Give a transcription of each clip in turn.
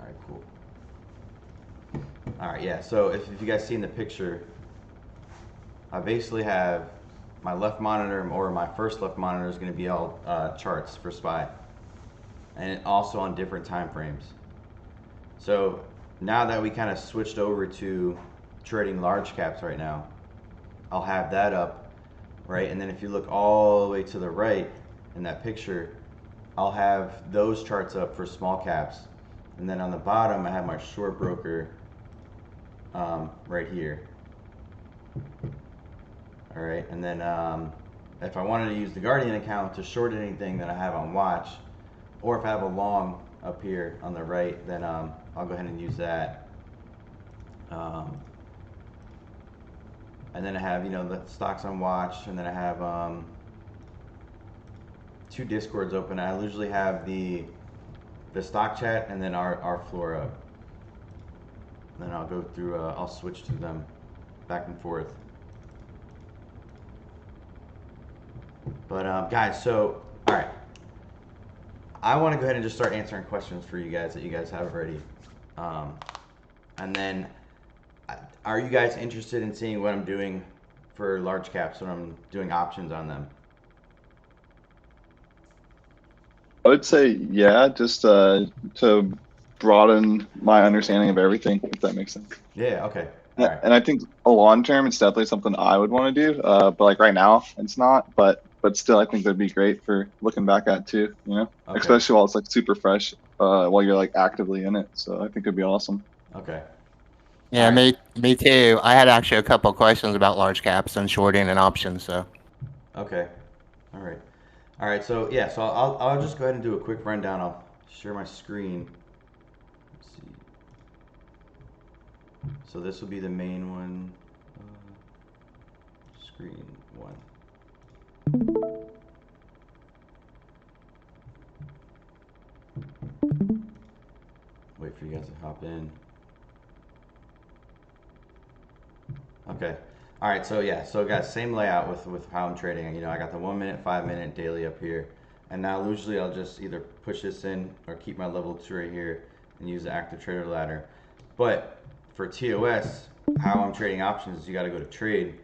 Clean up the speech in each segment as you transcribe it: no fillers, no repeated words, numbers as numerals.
All right, cool. All right, yeah. So if you guys see in the picture, I basically have my left monitor, or my first left monitor, is going to be all charts for SPY, and also on different time frames. So now that we kind of switched over to trading large caps right now, I'll have that up, right? And then if you look all the way to the right in that picture, I'll have those charts up for small caps. And then on the bottom, I have my short broker right here. All right, and then if I wanted to use the Guardian account to short anything that I have on watch, or if I have a long up here on the right, then I'll go ahead and use that. And then I have, the stocks on watch, and then I have two Discords open. I usually have the stock chat and then our floor up. Then I'll go through, I'll switch to them back and forth. But guys, so, all right. I want to go ahead and just start answering questions for you guys that you guys have already. And then, are you guys interested in seeing what I'm doing for large caps when I'm doing options on them? I would say, yeah, just to broaden my understanding of everything, if that makes sense. Yeah, okay. All right. And I think a long term, it's definitely something I would want to do. But like right now, it's not. But still, I think that'd be great for looking back at too. Okay. Especially while it's like super fresh, while you're like actively in it. So I think it'd be awesome. Okay. All Yeah, right. me too. I had actually a couple of questions about large caps and shorting and options. So Okay. All right. All right. So yeah. So I'll just go ahead and do a quick rundown. I'll share my screen. Let's see. So this will be the main one. Screen one. Wait for you guys to hop in. Okay. All right. So yeah. So guys, same layout with how I'm trading. I got the 1 minute, 5 minute daily up here, and now usually I'll just either push this in or keep my level 2 right here and use the active trader ladder. But for TOS, how I'm trading options is you got to go to trade,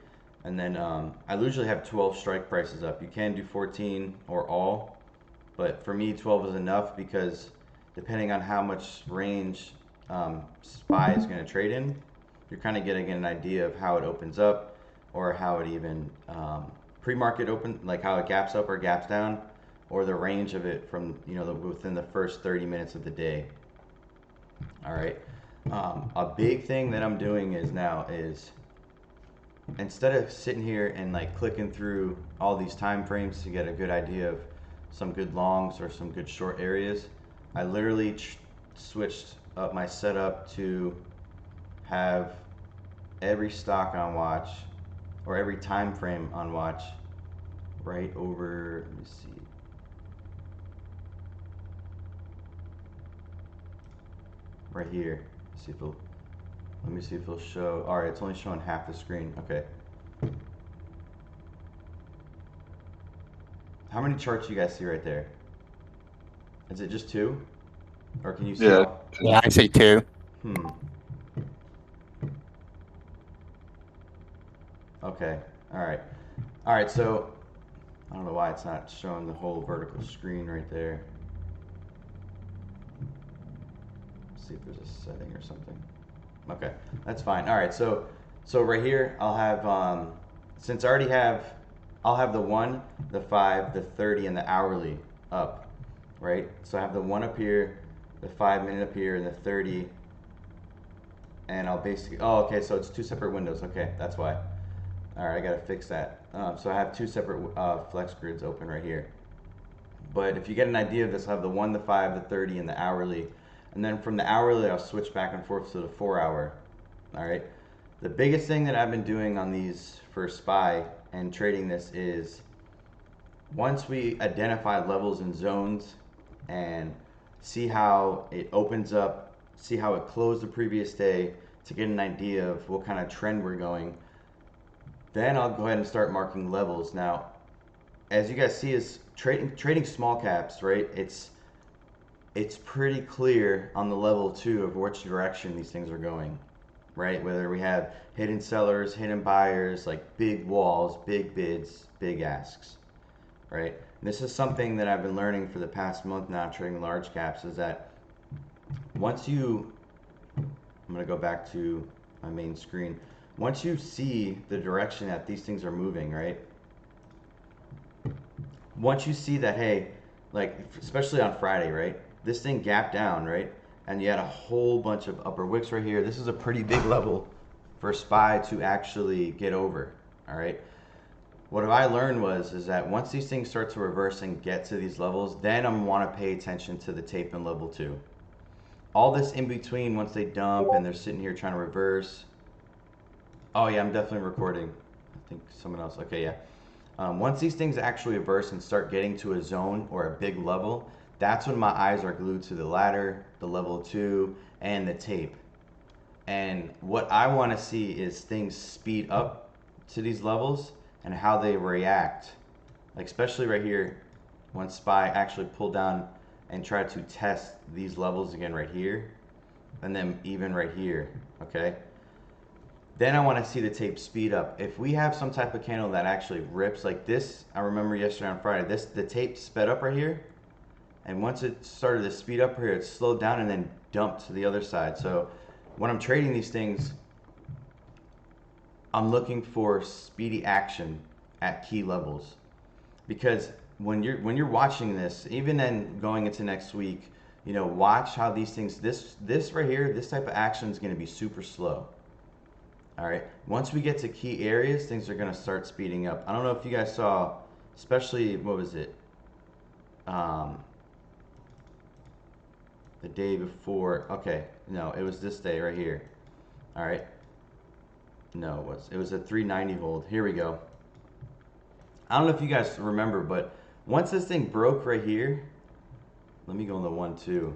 and then I usually have 12 strike prices up. You can do 14 or all, but for me 12 is enough because depending on how much range SPY is going to trade in, you're kind of getting an idea of how it opens up, or how it even pre-market open, like how it gaps up or gaps down, or the range of it from within the first 30 minutes of the day. All right. A big thing that I'm doing is instead of sitting here and like clicking through all these time frames to get a good idea of some good longs or some good short areas, I literally switched up my setup to have every stock on watch, or every time frame on watch, right over, let me see, right here. Let me see if it'll show. All right, it's only showing half the screen. Okay. How many charts you guys see right there? Is it just two? Or can you see Yeah. all? yeah, I see two. Hmm. Okay. All right. All right. So I don't know why it's not showing the whole vertical screen right there. Let's see if there's a setting or something. Okay, that's fine. All right. So right here I'll have since I already have, I'll have the 1, the 5, the 30, and the hourly up, right? So I have the 1 up here, the 5 minute up here, and the 30. And I'll basically, oh, okay, so it's two separate windows. Okay, that's why. All right, I gotta fix that. So I have two separate flex grids open right here. But if you get an idea of this, I'll have the 1, the 5, the 30, and the hourly. And then from the hourly, I'll switch back and forth to the 4 hour. All right. The biggest thing that I've been doing on these for SPY and trading this is, once we identify levels and zones and see how it opens up, see how it closed the previous day, to get an idea of what kind of trend we're going, then I'll go ahead and start marking levels. Now, as you guys see, is trading small caps, right? it's pretty clear on the level 2 of which direction these things are going, right? Whether we have hidden sellers, hidden buyers, like big walls, big bids, big asks, right? And this is something that I've been learning for the past month now trading large caps, is that once you, I'm going to go back to my main screen. Once you see the direction that these things are moving, right? Once you see that, hey, like especially on Friday, right? This thing gapped down, right? And you had a whole bunch of upper wicks right here. This is a pretty big level for SPY to actually get over, all right? What I learned is that once these things start to reverse and get to these levels, then I'm want to pay attention to the tape in level 2. All this in between, once they dump and they're sitting here trying to reverse. Oh yeah, I'm definitely recording. I think someone else. Okay, yeah. Once these things actually reverse and start getting to a zone or a big level, that's when my eyes are glued to the ladder, the level 2, and the tape. And what I want to see is things speed up to these levels and how they react. Like especially right here, when SPY actually pulled down and try to test these levels again right here, and then even right here, okay? Then I want to see the tape speed up. If we have some type of candle that actually rips like this, I remember yesterday on Friday, the tape sped up right here, and once it started to speed up here, it slowed down and then dumped to the other side. So when I'm trading these things, I'm looking for speedy action at key levels, because when you're watching this, even then going into next week, you know, watch how these things, this right here, this type of action is going to be super slow. All right, once we get to key areas, things are going to start speeding up. I don't know if you guys saw, especially, what was it? The day before. Okay, no, it was this day right here. All right. No, it was a 390 hold. Here we go. I don't know if you guys remember, but once this thing broke right here, let me go on the 1-2.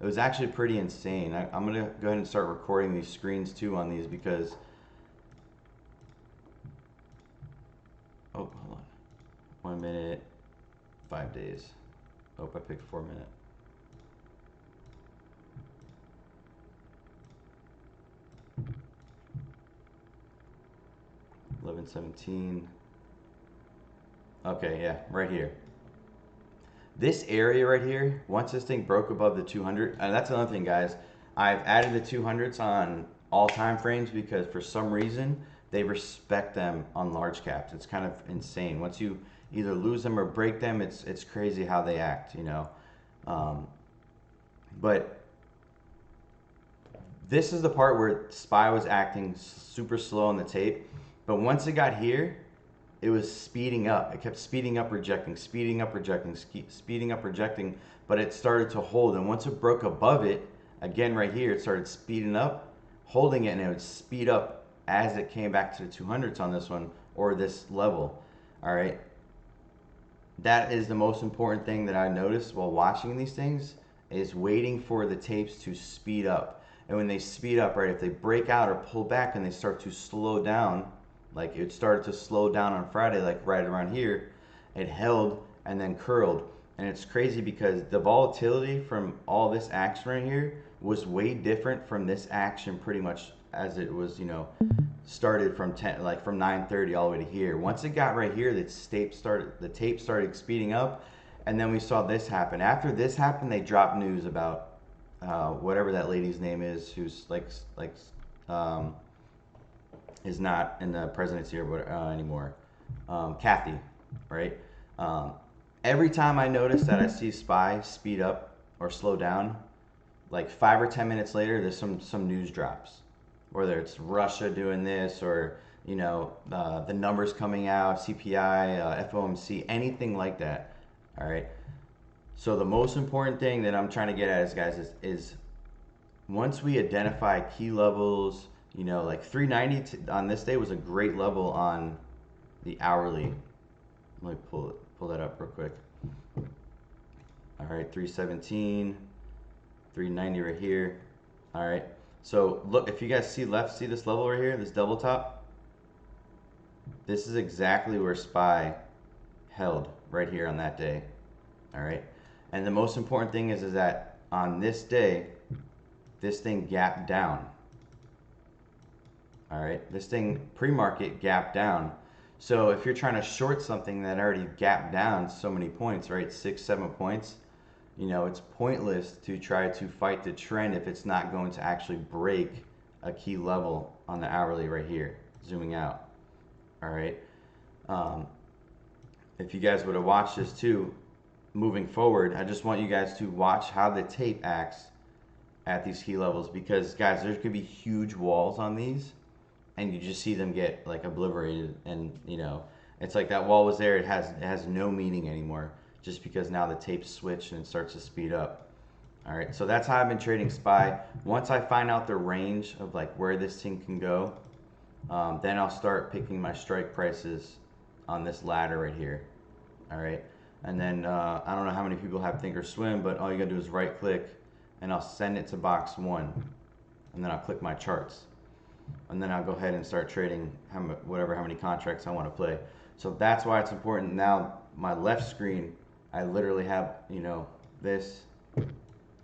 It was actually pretty insane. I'm going to go ahead and start recording these screens too on these because... Oh, hold on. 1 minute, 5 days. Oh, I picked 4 minute. $11.17. Okay, yeah, right here. This area right here, once this thing broke above the 200, and that's another thing, guys. I've added the 200s on all time frames because for some reason they respect them on large caps. It's kind of insane. Once you either lose them or break them, it's crazy how they act, you know. But this is the part where SPY was acting super slow on the tape. But once it got here, it was speeding up. It kept speeding up, rejecting, speeding up, rejecting, speeding up, rejecting, but it started to hold. And once it broke above it, again right here, it started speeding up, holding it, and it would speed up as it came back to the 200s on this one, or this level, all right? That is the most important thing that I noticed while watching these things, is waiting for the tapes to speed up. And when they speed up, right, if they break out or pull back and they start to slow down, like it started to slow down on Friday, like right around here, it held and then curled. And it's crazy because the volatility from all this action right here was way different from this action pretty much as it was, you know, started from 10, like from 9:30 all the way to here. Once it got right here, the tape started speeding up, and then we saw this happen. After this happened, they dropped news about whatever that lady's name is, who's is not in the presidency anymore. Kathy, right? Every time I notice that I see SPY speed up or slow down, like 5 or 10 minutes later, there's some news drops. Whether it's Russia doing this or, you know, the numbers coming out, CPI, FOMC, anything like that, all right? So the most important thing that I'm trying to get at is, guys, is once we identify key levels, you know, like 390 on this day was a great level on the hourly. Let me pull that up real quick. All right, 317, 390 right here. All right, so look, if you guys see see this level right here, this double top? This is exactly where SPY held right here on that day. All right, And the most important thing is that on this day, this thing gapped down. All right, this thing pre-market gapped down. So if you're trying to short something that already gapped down so many points, right, 6, 7 points, you know, it's pointless to try to fight the trend if it's not going to actually break a key level on the hourly right here, zooming out. All right. If you guys would have watched this too, moving forward, I just want you guys to watch how the tape acts at these key levels, because guys, there could be huge walls on these and you just see them get like obliterated, and you know, it's like that wall was there, it has no meaning anymore, just because now the tape's switched and it starts to speed up. All right, so that's how I've been trading SPY. Once I find out the range of like where this thing can go, then I'll start picking my strike prices on this ladder right here. All right, and then I don't know how many people have Thinkorswim, but all you gotta do is right click and I'll send it to box 1, and then I'll click my charts, and then I'll go ahead and start trading how many contracts I want to play. So that's why it's important. Now my left screen, I literally have, you know, this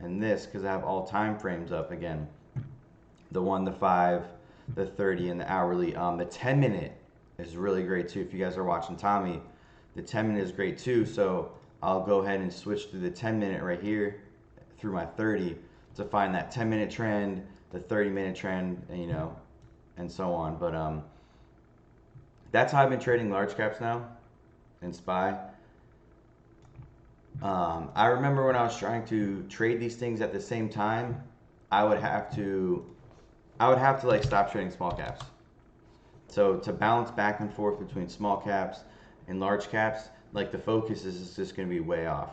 and this, because I have all time frames up again. The 1, the 5, the 30, and the hourly. The 10-minute is really great too. If you guys are watching Tommy, the 10-minute is great too. So I'll go ahead and switch to the 10-minute right here through my 30 to find that 10-minute trend, the 30-minute trend, and, you know, and so on. But that's how I've been trading large caps now in SPY. I remember when I was trying to trade these things at the same time, I would have to like stop trading small caps. So to balance back and forth between small caps and large caps, like the focus is just going to be way off.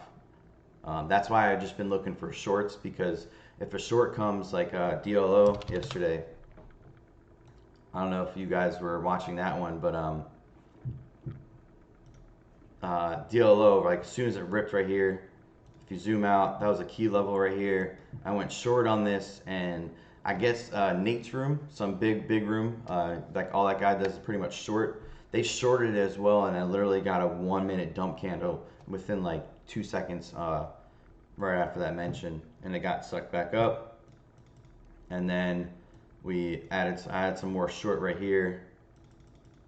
That's why I've just been looking for shorts, because if a short comes like DLO yesterday, I don't know if you guys were watching that one, but DLO, like as soon as it ripped right here, if you zoom out, that was a key level right here. I went short on this, and I guess Nate's room, some big room, like all that guy does is pretty much short. They shorted it as well, and I literally got a 1-minute dump candle within like 2 seconds right after that mention, and it got sucked back up. And then I added some more short right here,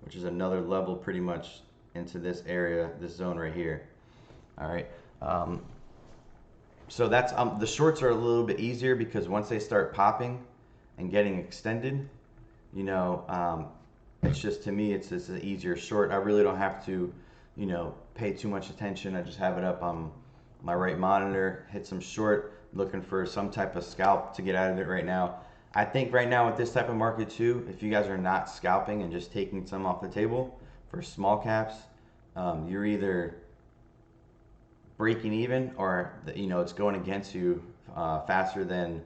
which is another level pretty much into this area, this zone right here. All right. So that's the shorts are a little bit easier, because once they start popping and getting extended, you know, it's just, to me, it's just an easier short. I really don't have to, you know, pay too much attention. I just have it up on my right monitor, hit some short, looking for some type of scalp to get out of it right now. I think right now with this type of market too, if you guys are not scalping and just taking some off the table for small caps, you're either breaking even, or you know, it's going against you faster than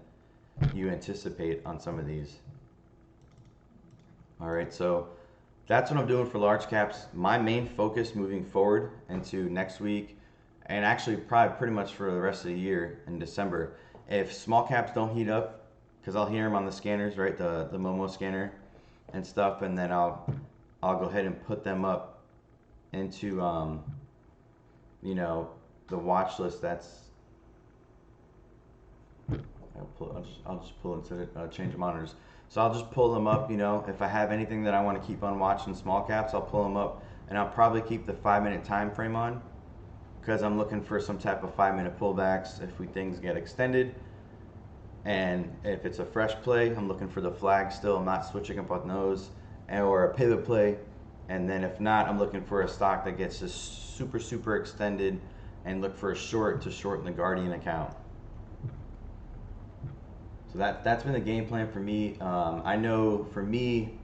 you anticipate on some of these. All right, so that's what I'm doing for large caps. My main focus moving forward into next week, and actually probably pretty much for the rest of the year in December, if small caps don't heat up, because I'll hear them on the scanners, right, the Momo scanner and stuff, and then I'll go ahead and put them up into you know, the watch list. That's I'll just pull into it, change monitors. So I'll just pull them up, you know, if I have anything that I want to keep on watching small caps, I'll pull them up, and I'll probably keep the 5-minute time frame on, because I'm looking for some type of 5-minute pullbacks if things get extended. And if it's a fresh play, I'm looking for the flag still. I'm not switching up on those, or a pivot play. And then if not, I'm looking for a stock that gets just super extended, and look for a short to shorten the Guardian account. So that's been the game plan for me. I know for me,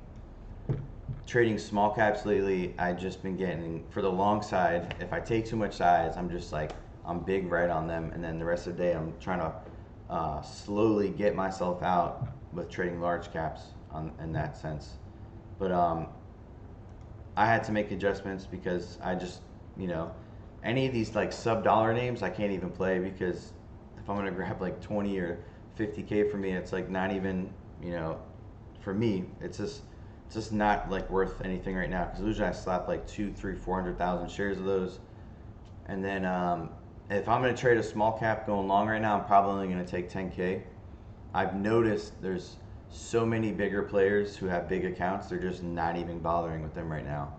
trading small caps lately, I've just been getting, for the long side, if I take too much size, I'm just like, I'm big right on them, and then the rest of the day I'm trying to slowly get myself out with trading large caps in that sense. But I had to make adjustments, because I just, you know, any of these like sub-dollar names I can't even play, because if I'm gonna grab like 20 or 50K for me, it's like not even, you know, for me, it's just not like worth anything right now, because usually I slap like 200,000, 300,000, 400,000 shares of those, and then if I'm going to trade a small cap going long right now, I'm probably only going to take 10K. I've noticed there's so many bigger players who have big accounts, they're just not even bothering with them right now.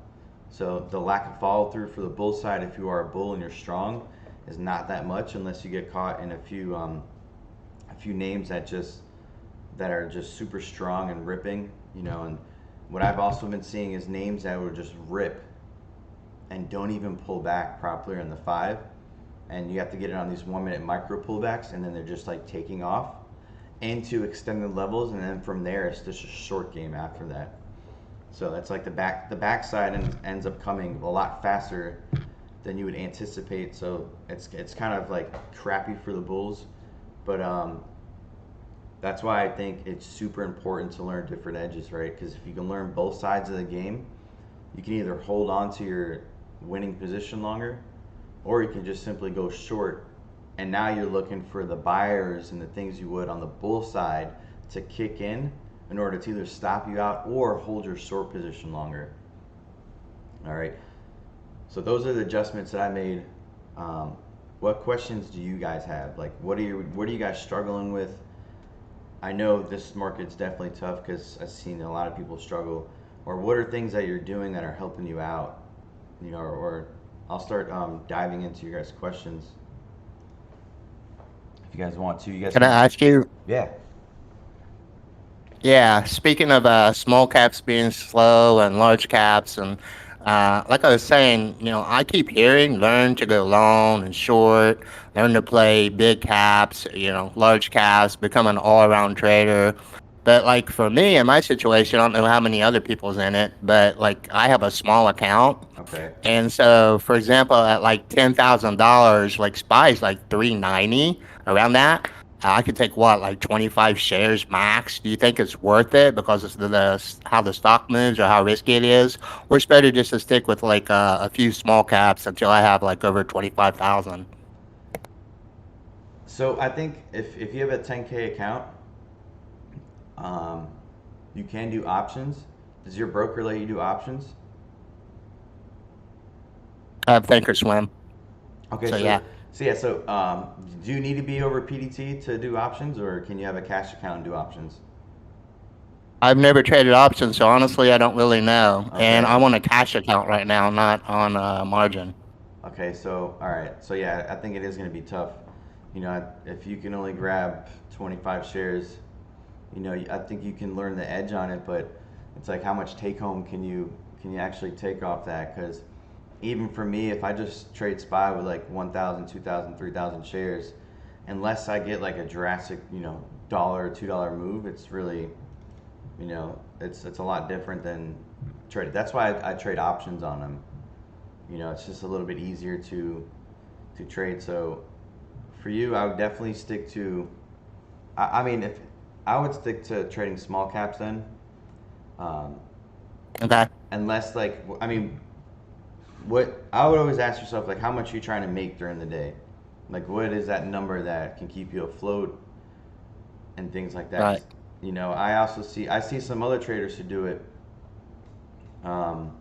So the lack of follow through for the bull side, if you are a bull and you're strong, is not that much unless you get caught in a few names that are just super strong and ripping, you know. And what I've also been seeing is names that will just rip and don't even pull back properly in the 5, and you have to get it on these 1 minute micro pullbacks, and then they're just like taking off into extended levels, and then from there it's just a short game after that. So that's like the backside ends up coming a lot faster than you would anticipate. So it's kind of like crappy for the bulls, but that's why I think it's super important to learn different edges, right? Because if you can learn both sides of the game, you can either hold on to your winning position longer, or you can just simply go short. And now you're looking for the buyers and the things you would on the bull side to kick in order to either stop you out or hold your short position longer. All right. So those are the adjustments that I made. What questions do you guys have? Like, what are you guys struggling with? I know this market's definitely tough because I've seen a lot of people struggle. Or what are things that you're doing that are helping you out? You know, or I'll start diving into your guys' questions. If you guys want to, you guys Can I ask you? Yeah. Yeah, speaking of small caps being slow and large caps, and like I was saying, I keep hearing learn to go long and short, learn to play big caps, large caps, become an all-around trader. But like for me in my situation, I don't know how many other people's in it, but like I have a small account, Okay. and so for example, at like $10,000, like SPY is like 390 around that. I could take what, like 25 shares max. Do you think it's worth it because it's how the stock moves or how risky it is, or it's better just to stick with like a few small caps until I have like over 25,000? So I think if you have a 10K account, you can do options. Does your broker let you do options? I have Thinkorswim, Okay, so so yeah. do you need to be over PDT to do options, or can you have a cash account and do options? I've never traded options, so honestly, I don't really know. And Okay. I'm on a cash account right now, not on margin. Okay, so all right, so yeah, I think it is going to be tough. You know, if you can only grab 25 shares, you know, I think you can learn the edge on it, but it's like how much take home can you actually take off that? Because even for me, if I just trade SPY with like 1,000, 2,000, 3,000 shares, unless I get like a drastic, you know, dollar or $2 move, it's really, you know, it's a lot different than trade. That's why I trade options on them. You know, it's just a little bit easier to trade. So for you, I would definitely stick to. I mean, if I would stick to trading small caps then, um, Okay. unless like I mean, what I would always ask yourself like, how much are you trying to make during the day? Like, what is that number that can keep you afloat and things like that? Right. 'Cause, you know, I see some other traders who do it. Um,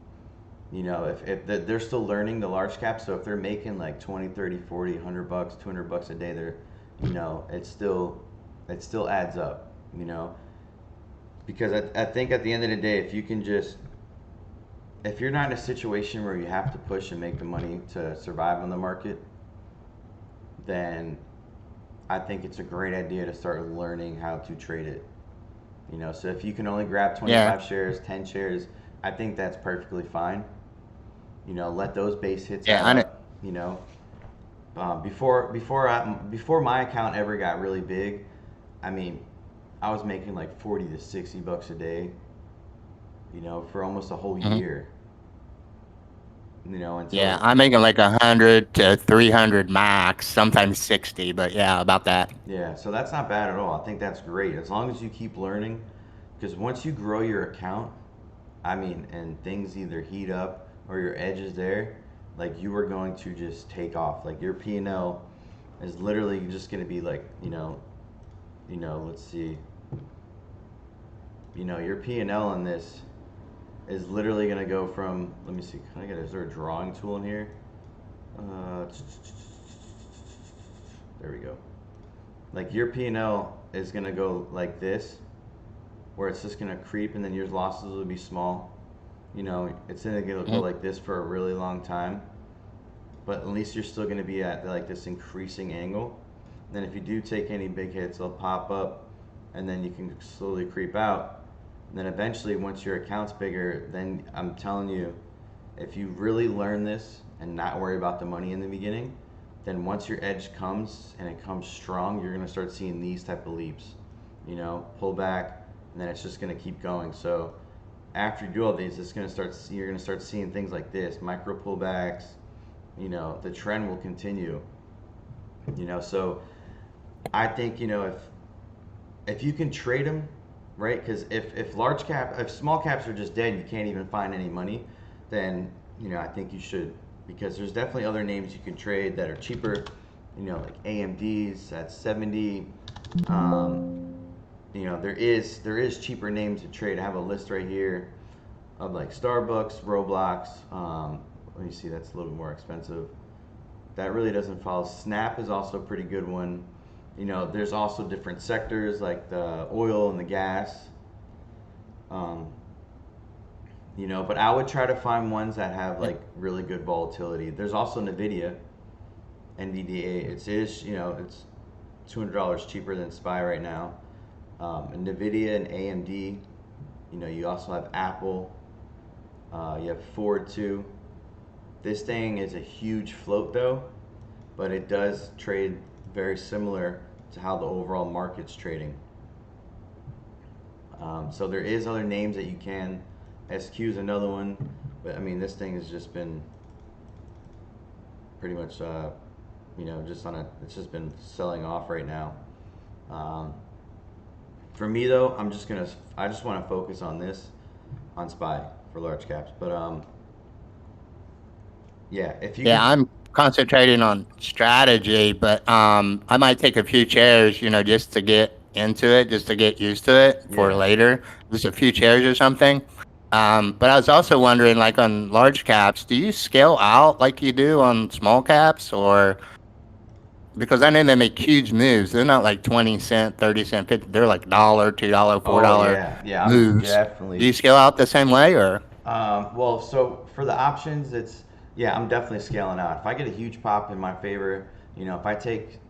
you know, if they're still learning the large cap, so if they're making like 20, 30, 40, $100, $200 a day, they're, you know, it still adds up, you know, because I think at the end of the day, if you can just, if you're not in a situation where you have to push and make the money to survive on the market, then I think it's a great idea to start learning how to trade it. You know, so if you can only grab Yeah. 25 shares, 10 shares, I think that's perfectly fine. You know, let those base hits Yeah. add up. You know, before my account ever got really big, I mean, I was making like 40 to 60 bucks a day. You know, for almost a whole Mhm. year. You know, and Yeah, so I'm making like 100 to 300 max, sometimes 60, but yeah, about that. yeah, so that's not bad at all. I think that's great as long as you keep learning, because once you grow your account, I mean, and things either heat up or your edge is there, like you are going to just take off. Like your P&L is literally just going to be like, let's see, you know, your P&L on this is literally going to go from, let me see, is there a drawing tool in here? Uh, There we go. Like your P&L is gonna go like this, where it's just gonna creep, and then your losses will be small. You know, it's gonna go like this for a really long time, but at least you're still gonna be at like this increasing angle. Then if you do take any big hits, they'll pop up, and then you can slowly creep out. And then eventually, once your account's bigger, then I'm telling you, if you really learn this and not worry about the money in the beginning, then once your edge comes and it comes strong, you're gonna start seeing these type of leaps. You know, pull back, and then it's just gonna keep going. So after you do all these, you're gonna start seeing things like this, micro pullbacks. You know, the trend will continue. You know, so I think, you know, if you can trade them, right? Because if small caps are just dead, you can't even find any money, then, you know, I think you should, because there's definitely other names you can trade that are cheaper. You know, like AMD's at 70. You know, there is cheaper names to trade. I have a list right here of like Starbucks, Roblox. Let me see, that's a little bit more expensive. That really doesn't follow. Snap is also a pretty good one. You know, there's also different sectors like the oil and the gas. You know, but I would try to find ones that have like really good volatility. There's also NVIDIA, NVDA. You know, it's $200 cheaper than SPY right now. And NVIDIA and AMD. You know, you also have Apple. You have Ford too. This thing is a huge float though, but it does trade very similar to how the overall market's trading. So there is other names that you can. SQ is another one, but I mean this thing has just been pretty much, you know, it's just been selling off right now. For me though, I just want to focus on SPY for large caps. But yeah, if you Yeah, can, I'm concentrating on strategy, but I might take a few chairs, you know, just to get into it, just to get used to it for yeah. later. Just a few chairs or something. But I was also wondering, like on large caps, do you scale out like you do on small caps, or because I know they make huge moves. They're not like 20 cent, 30 cent, 50. They're like dollar, $2, Oh $4 yeah, yeah. I'm moves. Do definitely. you scale out the same way, or? Well, so for the options, yeah, I'm definitely scaling out. If I get a huge pop in my favor, you know, if I take,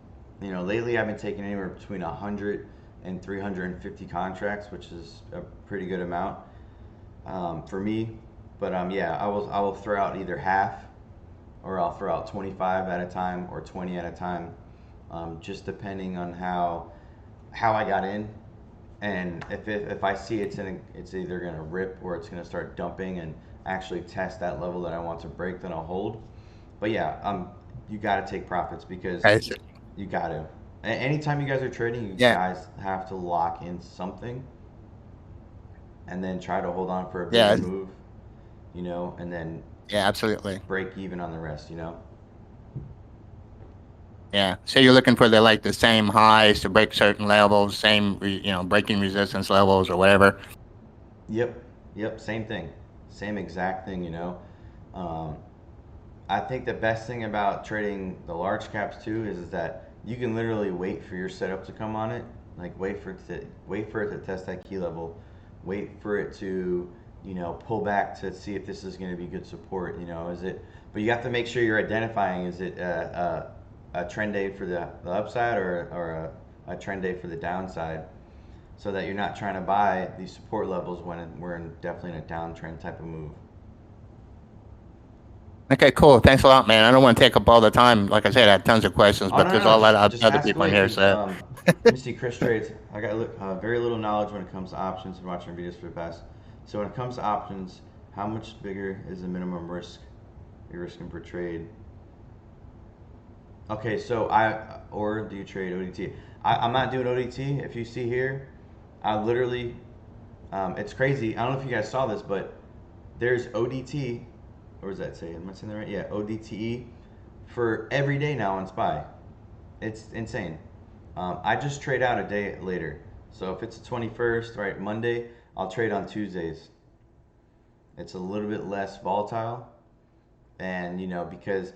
you know, lately I've been taking anywhere between 100 and 350 contracts, which is a pretty good amount for me. But yeah, I will throw out either half, or I'll throw out 25 at a time or 20 at a time, just depending on how I got in. And if I see it's either gonna rip or it's gonna start dumping and actually test that level that I want to break, then I'll hold. But yeah, you got to take profits because Okay, so- you got to. Anytime you guys are trading, you yeah, guys have to lock in something and then try to hold on for a bigger yeah, move, you know, and then yeah, absolutely. break even on the rest, you know. Yeah. So you're looking for the same highs to break certain levels, you know, breaking resistance levels or whatever. Yep, yep, same thing, same exact thing, you know. Um, I think the best thing about trading the large caps too is that you can literally wait for your setup to come on it. Like wait for it to test that key level, wait for it to, you know, pull back to see if this is going to be good support. You know, is it? But you have to make sure you're identifying, is it a trend day for the upside, or a trend day for the downside, so that you're not trying to buy these support levels when we're definitely in a downtrend type of move. Okay, cool. Thanks a lot, man. I don't want to take up all the time. Like I said, I had tons of questions, Oh but no, there's no, all that just other ask people in away here. because So, let me see, Chris trades. I got very little knowledge when it comes to options and watching videos for the past. So when it comes to options, how much bigger is the minimum risk you're risking per trade? Okay, so or do you trade ODT? I'm not doing ODT. If you see here, I literally, it's crazy. I don't know if you guys saw this, but there's ODT, or does that say? Am I saying that right? Yeah, ODTE for every day now on SPY. It's insane. I just trade out a day later. So if it's the 21st, right, Monday, I'll trade on Tuesdays. It's a little bit less volatile, and you know, because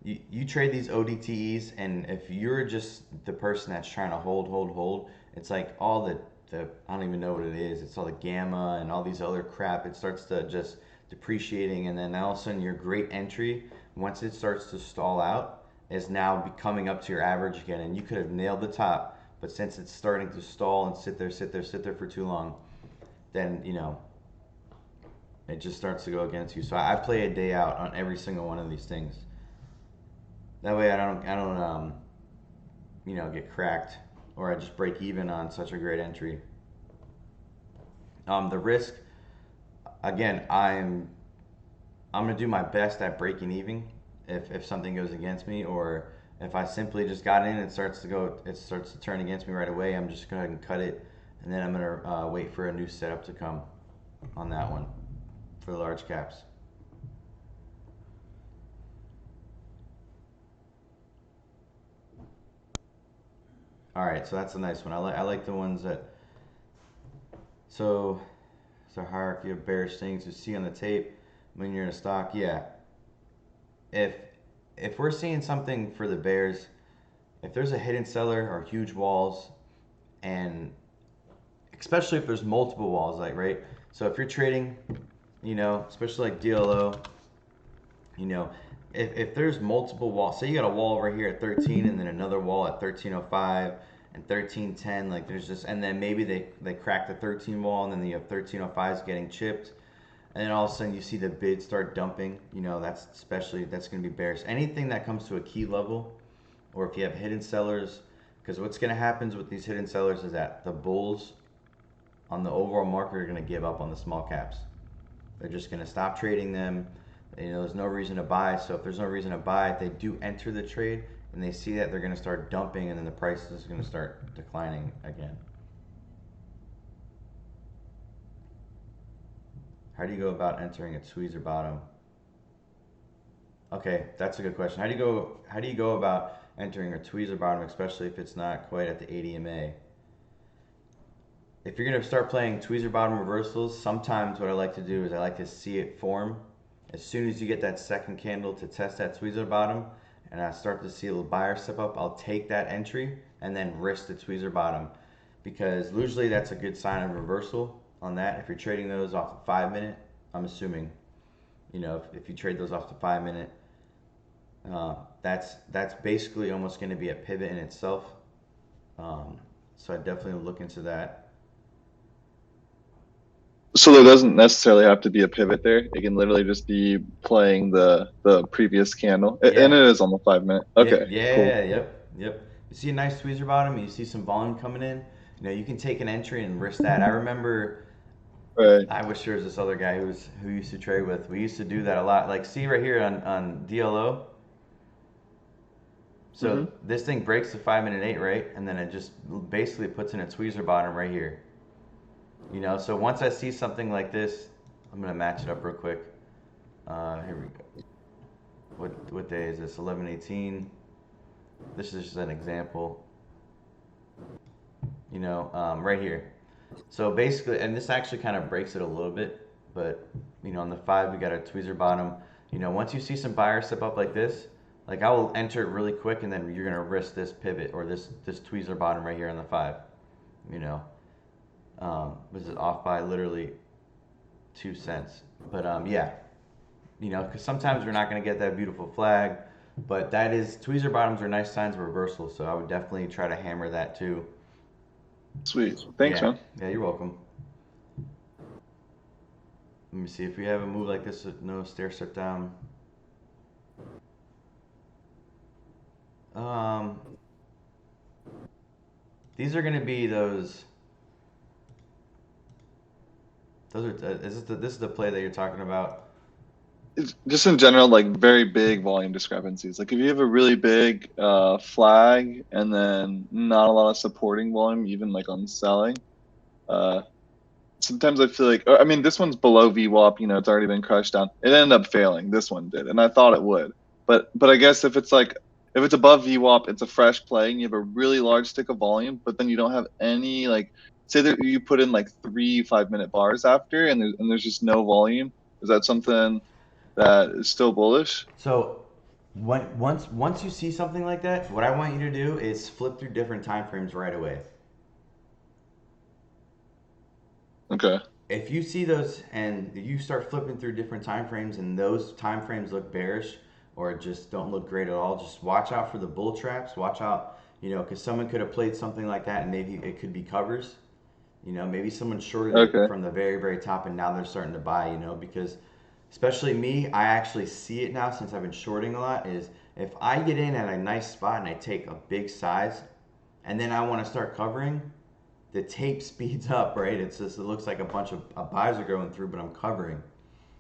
you trade these ODTEs, and if you're just the person that's trying to hold, it's like all the I don't even know what it is. It's all the gamma and all these other crap. It starts to just depreciating, and then all of a sudden your great entry, once it starts to stall out, is now coming up to your average again, and you could have nailed the top, but since it's starting to stall and sit there for too long, then it just starts to go against you. So I play a day out on every single one of these things. That way I don't get cracked, or I just break even on such a great entry. The risk, again, I'm gonna do my best at breaking even if something goes against me, or if I simply just got in and it starts to turn against me right away. I'm just gonna go ahead and cut it, and then I'm gonna wait for a new setup to come on that one for the large caps. All right, so that's a nice one. I like the ones that. So it's a hierarchy of bearish things you see on the tape when you're in a stock. Yeah, if if we're seeing something for the bears, if there's a hidden seller or huge walls, and especially if there's multiple walls, like right. So if you're trading, especially like DLO, you know, if there's multiple walls, say you got a wall over here at 13 and then another wall at 1305 and 1310, like there's just, and then maybe they crack the 13 wall, and then you have 1305s getting chipped, and then all of a sudden you see the bid start dumping, that's going to be bearish. Anything that comes to a key level, or if you have hidden sellers, because what's going to happen with these hidden sellers is that the bulls on the overall market are going to give up on the small caps. They're just going to stop trading them. There's no reason to buy. So if there's no reason to buy, if they do enter the trade and they see that, they're going to start dumping, and then the price is going to start declining again. How do you go about entering a tweezer bottom? Okay, that's a good question. How do you go about entering a tweezer bottom, especially if it's not quite at the 80 MA? If you're going to start playing tweezer bottom reversals, sometimes what I like to do is I like to see it form. As soon as you get that second candle to test that tweezer bottom, and I start to see a little buyer step up, I'll take that entry and then risk the tweezer bottom, because usually that's a good sign of reversal on that. If you're trading those off the 5 minute, I'm assuming, if you trade those off the 5 minute, that's basically almost going to be a pivot in itself. So I definitely look into that. So there doesn't necessarily have to be a pivot there. It can literally just be playing the previous candle, and it is on the 5 minute. Okay. Yeah. Cool. Yep. You see a nice tweezer bottom, you see some volume coming in. You can take an entry and risk that. I remember. Right. I wish there was this other guy who used to trade with. We used to do that a lot. Like, see right here on DLO. So this thing breaks the 5 minute 8, right? And then it just basically puts in a tweezer bottom right here. So once I see something like this, I'm gonna match it up real quick. Here we go. What day is this? 11/18. This is just an example. Right here. So basically, and this actually kind of breaks it a little bit, but on the 5 we got a tweezer bottom. Once you see some buyers step up like this, like I will enter it really quick, and then you're gonna risk this pivot or this tweezer bottom right here on the 5. Was it off by literally 2 cents? But yeah, because sometimes we're not going to get that beautiful flag, but tweezer bottoms are nice signs of reversal, so I would definitely try to hammer that too. Sweet. Thanks, man. Yeah, you're welcome. Let me see if we have a move like this with no stair step down. These are going to be those. This is the play that you're talking about? It's just in general, like very big volume discrepancies. Like if you have a really big flag and then not a lot of supporting volume, even like on selling, sometimes I feel like, I mean, this one's below VWAP, it's already been crushed down. It ended up failing. This one did, and I thought it would. But I guess if it's above VWAP, it's a fresh play, and you have a really large stick of volume, but then you don't have any, like, say that you put in like 3 5-minute bars after, and there's just no volume. Is that something that is still bullish? So Once you see something like that, what I want you to do is flip through different time frames right away. Okay. If you see those and you start flipping through different time frames and those time frames look bearish or just don't look great at all, just watch out for the bull traps. Watch out, because someone could have played something like that and maybe it could be covers. Maybe someone shorted it Okay. from the very, very top and now they're starting to buy, because especially me, I actually see it now since I've been shorting a lot. Is if I get in at a nice spot and I take a big size and then I want to start covering, the tape speeds up, right? It looks like a bunch of buys are going through, but I'm covering.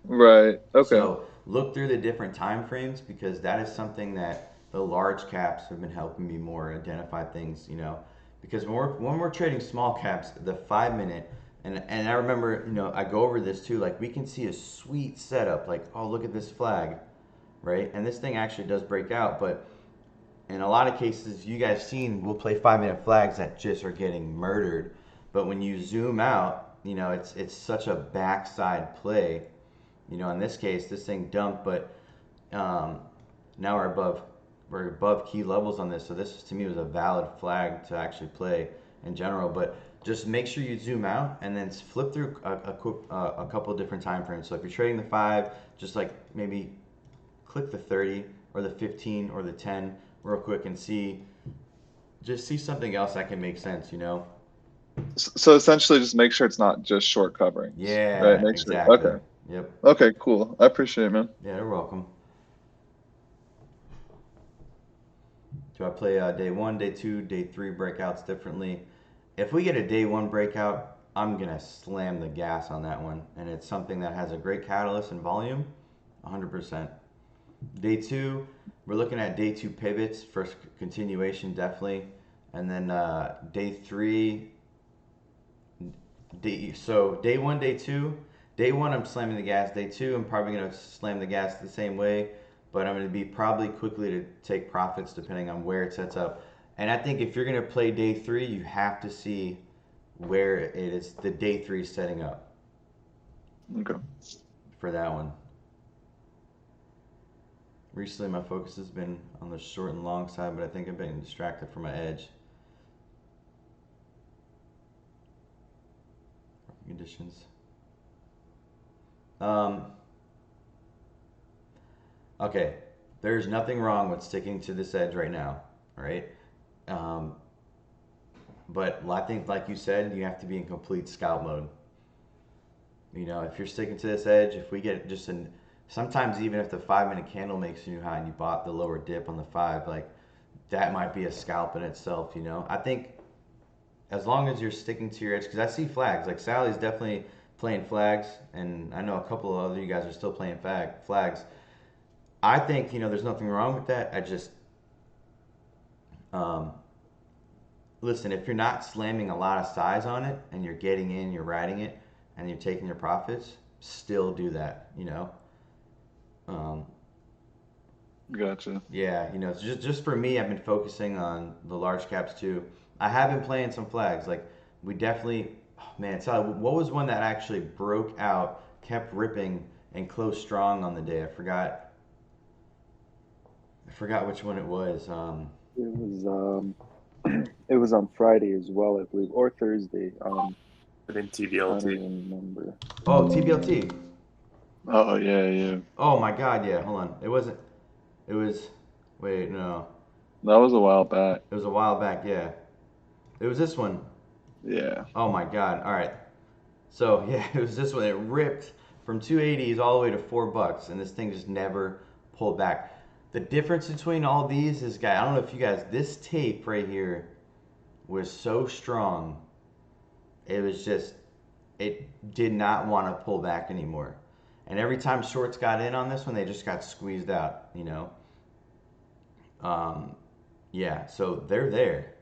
Right. Okay. So look through the different time frames because that is something that the large caps have been helping me more identify things, because when we're trading small caps, the 5 minute and I remember, I go over this too, like we can see a sweet setup, like, oh, look at this flag, right? And this thing actually does break out, but in a lot of cases, you guys seen, we'll play 5 minute flags that just are getting murdered. But when you zoom out, it's such a backside play. In this case, this thing dumped, but um, now we're above key levels on this. So this to me was a valid flag to actually play in general. But just make sure you zoom out and then flip through a couple of different time frames. So if you're trading the 5, just like maybe click the 30 or the 15 or the 10 real quick and just see something else that can make sense. So essentially, just make sure it's not just short covering, right? Yeah, Make sure. exactly. Okay. Yep. Okay. Cool. I appreciate it, man. Yeah, you're welcome. Do I play day 1, day 2, day 3 breakouts differently? If we get a day 1 breakout, I'm gonna slam the gas on that one, and it's something that has a great catalyst and volume, 100%. Day 2, we're looking at day 2 pivots, first continuation definitely, and then day 3. So day 1, day 2. Day 1, I'm slamming the gas. Day 2, I'm probably gonna slam the gas the same way, but I'm gonna be probably quickly to take profits depending on where it sets up. And I think if you're gonna play day 3, you have to see where it is the day 3 setting up Okay. for that one. Recently, my focus has been on the short and long side, but I think I've been distracted from my edge. Conditions. Okay, there's nothing wrong with sticking to this edge right now, right? Um, but I think, like you said, you have to be in complete scout mode. If you're sticking to this edge, if we get just sometimes even if the 5 minute candle makes a new high and you bought the lower dip on the 5, like that might be a scalp in itself. I think as long as you're sticking to your edge, because I see flags, like Sally's definitely playing flags, and I know a couple of other you guys are still playing flags. I think, there's nothing wrong with that. I just, um, listen, if you're not slamming a lot of size on it and you're getting in, you're riding it, and you're taking your profits, still do that. Um, Gotcha. yeah, just for me, I've been focusing on the large caps too. I have been playing some flags. Like, we definitely, oh, man, Sally, what was one that actually broke out, kept ripping, and closed strong on the day? I forgot which one it was. It was it was on Friday as well, I believe, or Thursday. I think Trying to TVLT. remember. Oh, TBLT. Oh yeah, yeah. Oh my God, yeah. Hold on. It wasn't. It was. Wait, no. That was a while back. It was a while back. Yeah. It was this one. Yeah. Oh my God. All right. So yeah, it was this one. It ripped from 280s all the way to $4, and this thing just never pulled back. The difference between all these is, guys, I don't know if you guys, this tape right here was so strong. It was just, it did not want to pull back anymore. And every time shorts got in on this one, they just got squeezed out. Um, yeah, so they're there.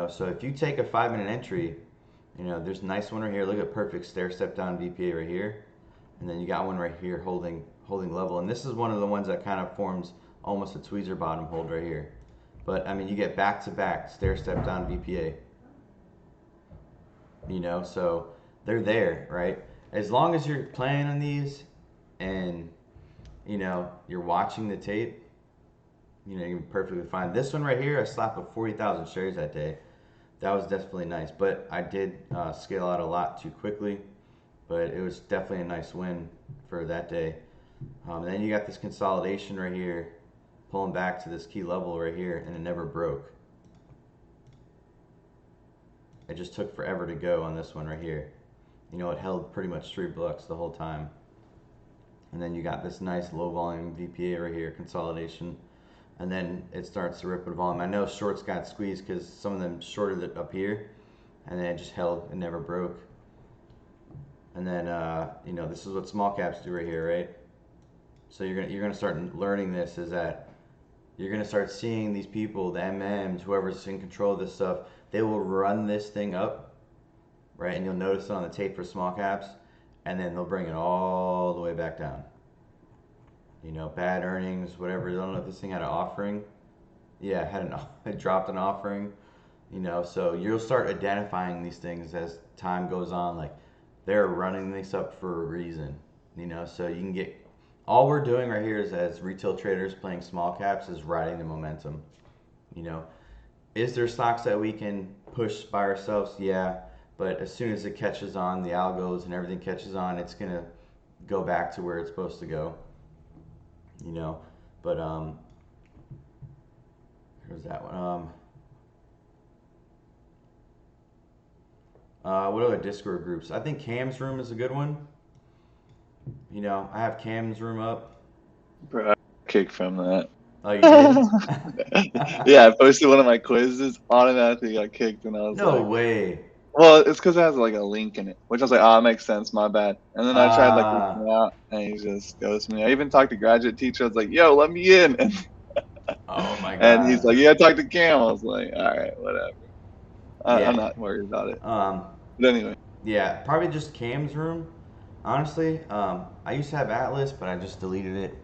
So if you take a 5 minute entry, there's a nice one right here. Look at perfect stair step down VPA right here. And then you got one right here holding level. And this is one of the ones that kind of forms almost a tweezer bottom hold right here. But I mean, you get back to back stair step down VPA. So they're there, right? As long as you're playing on these and you're watching the tape, you know, you're perfectly fine. This one right here, I slapped up 40,000 shares that day. That was definitely nice, but I did scale out a lot too quickly. But it was definitely a nice win for that day. Then you got this consolidation right here, pulling back to this key level right here, and it never broke. It just took forever to go on this one right here. You know, it held pretty much $3 the whole time. And then you got this nice low volume VPA right here, consolidation. And then it starts to rip with volume. I know shorts got squeezed because some of them shorted it up here, and then it just held, it never broke. And then, you know, this is what small caps do right here, right? So you're gonna start learning this, is that you're gonna start seeing these people, the MMs, whoever's in control of this stuff, they will run this thing up, right? And you'll notice it on the tape for small caps, and then they'll bring it all the way back down. You know, bad earnings, whatever. I don't know if this thing had an offering. Yeah, it dropped an offering. You know, so you'll start identifying these things as time goes on. Like, they're running this up for a reason. You know, so you can get. All we're doing right here is, as retail traders playing small caps, is riding the momentum. You know, is there stocks that we can push by ourselves? Yeah, but as soon as it catches on, the algos and everything catches on, it's gonna go back to where it's supposed to go. You know, but here's that one. What other Discord groups? I think Cam's room is a good one. You know, I have Cam's room up. Bro, I kicked from that. Oh, you did? Yeah, I posted one of my quizzes, automatically got kicked, and I was No like, way. well, it's because it has like a link in it, which I was like, oh, that makes sense, my bad. And then I tried like Ah. reaching out, and he just ghosted me. I even talked to graduate teacher. I was like, yo, let me in. And, Oh my god. and he's like, yeah, talk to Cam. I was like, all right, whatever. Yeah. I'm not worried about it. But anyway, Yeah, probably just Cam's room. Honestly, I used to have Atlas, but I just deleted it.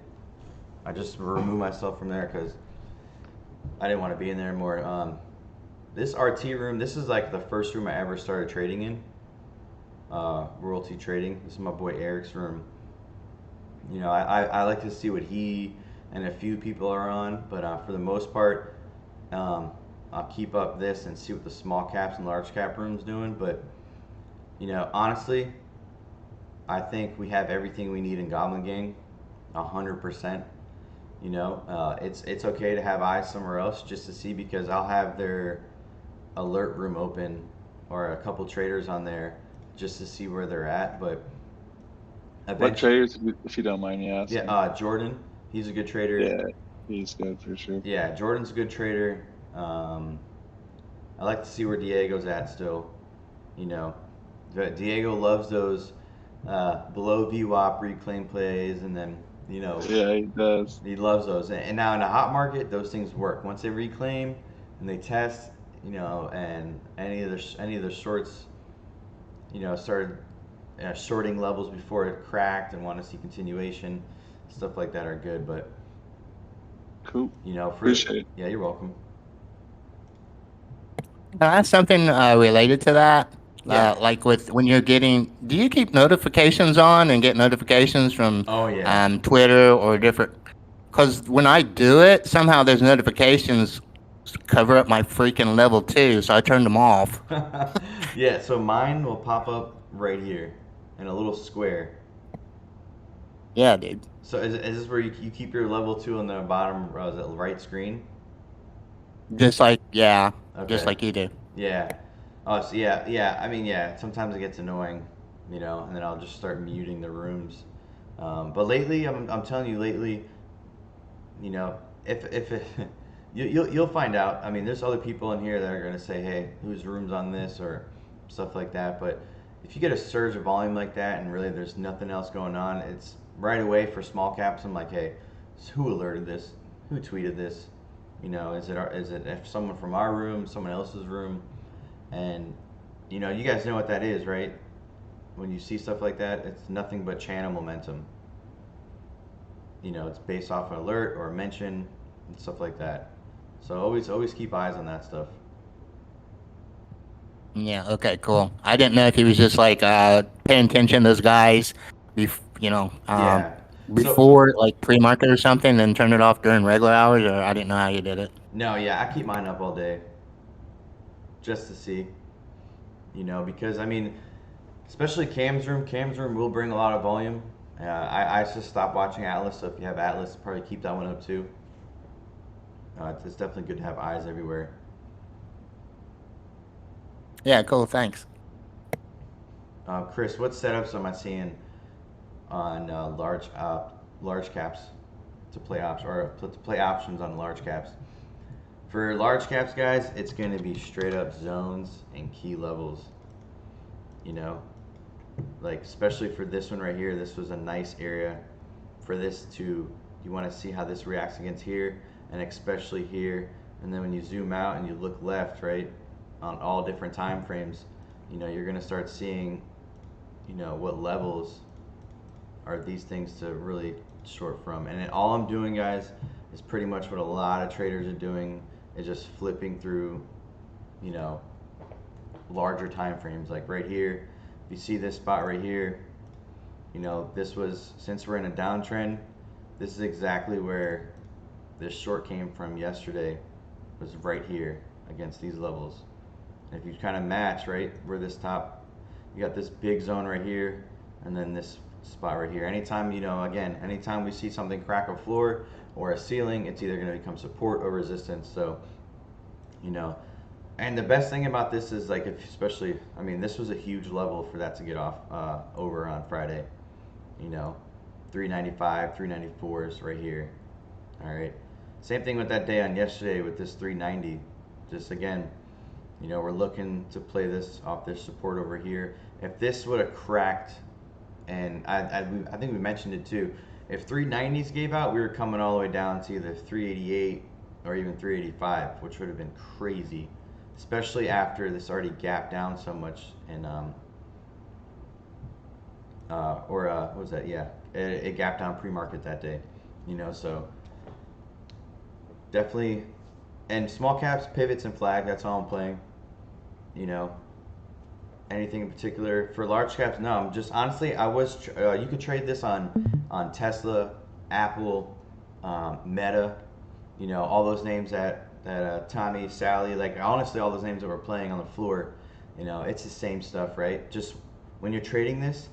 I just removed myself from there because I didn't want to be in there more. This RT room, this is like the first room I ever started trading in. Royalty trading. This is my boy Eric's room. You know, I like to see what he and a few people are on, but for the most part, I'll keep up this and see what the small caps and large cap room's doing. But, you know, honestly, I think we have everything we need in Goblin Gang, 100%. You know, it's okay to have eyes somewhere else just to see, because I'll have their alert room open or a couple traders on there just to see where they're at. But what traders, if you don't mind me asking? Yeah, Jordan, he's a good trader. Yeah, he's good for sure. Yeah, Jordan's a good trader. I like to see where Diego's at still. You know, Diego loves those below VWAP reclaim plays, and then, you know, yeah, he does. He loves those. And now in the hot market, those things work. Once they reclaim and they test, you know, and any of the shorts, you know, started shorting levels before it cracked and want to see continuation, stuff like that are good. But cool. You know, appreciate it. Yeah, you're welcome. Something related to that. Yeah. Like with when you're getting, do you keep notifications on and get notifications from Twitter or different? Because when I do it, somehow there's notifications cover up my freaking level too, so I turned them off. Yeah, so mine will pop up right here in a little square. Yeah, dude. So is this where you keep your level 2 on the bottom right screen? Just like, yeah, okay. Just like you do. Yeah. Oh, so yeah. I mean, yeah. Sometimes it gets annoying, you know, and then I'll just start muting the rooms. But lately, I'm telling you, lately, you know, if it, you'll find out. I mean, there's other people in here that are gonna say, hey, whose room's on this or stuff like that. But if you get a surge of volume like that, and really there's nothing else going on, it's right away for small caps. I'm like, hey, who alerted this? Who tweeted this? You know, is it if someone from our room, someone else's room? And, you know, you guys know what that is, right? When you see stuff like that, it's nothing but channel momentum. You know, it's based off an alert or a mention and stuff like that. So always keep eyes on that stuff. Yeah, okay, cool. I didn't know if he was just like paying attention to those guys, you know. Yeah. before like pre-market or something, then turn it off during regular hours, or I didn't know how you did it. No, yeah, I keep mine up all day just to see, because I mean, especially Cam's room will bring a lot of volume. I just stopped watching Atlas, so if you have Atlas, probably keep that one up too. It's definitely good to have eyes everywhere. Yeah, cool. Thanks. Chris, what setups am I seeing on large caps to play to play options on large caps? For large caps, guys, it's going to be straight up zones and key levels. Like especially for this one right here, this was a nice area for this to. You want to see how this reacts against here, and especially here. And then when you zoom out and you look left, right, on all different time frames, you're going to start seeing, what levels are these things to really short from. And all I'm doing, guys, is pretty much what a lot of traders are doing, is just flipping through, larger time frames. Like right here, if you see this spot right here, this was, since we're in a downtrend, this is exactly where this short came from yesterday, was right here against these levels. And if you kind of match, right, where this top, you got this big zone right here, and then this spot right here. Anytime, anytime we see something crack a floor or a ceiling, it's either going to become support or resistance. So, and the best thing about this is like, especially, I mean, this was a huge level for that to get off over on Friday. 395, 394s right here. All right. Same thing with that day on yesterday with this 390. Just again, we're looking to play this off this support over here. If this would have cracked, and I think we mentioned it too, if 390s gave out, we were coming all the way down to either 388 or even 385, which would have been crazy, especially after this already gapped down so much. And what was that? Yeah, it gapped down pre-market that day. So definitely. And small caps, pivots, and flag, that's all I'm playing. Anything in particular for large caps? No, I'm just honestly, you could trade this on Tesla, Apple, Meta, all those names that Tommy, Sally, like honestly, all those names that we're playing on the floor, it's the same stuff, right? Just when you're trading this,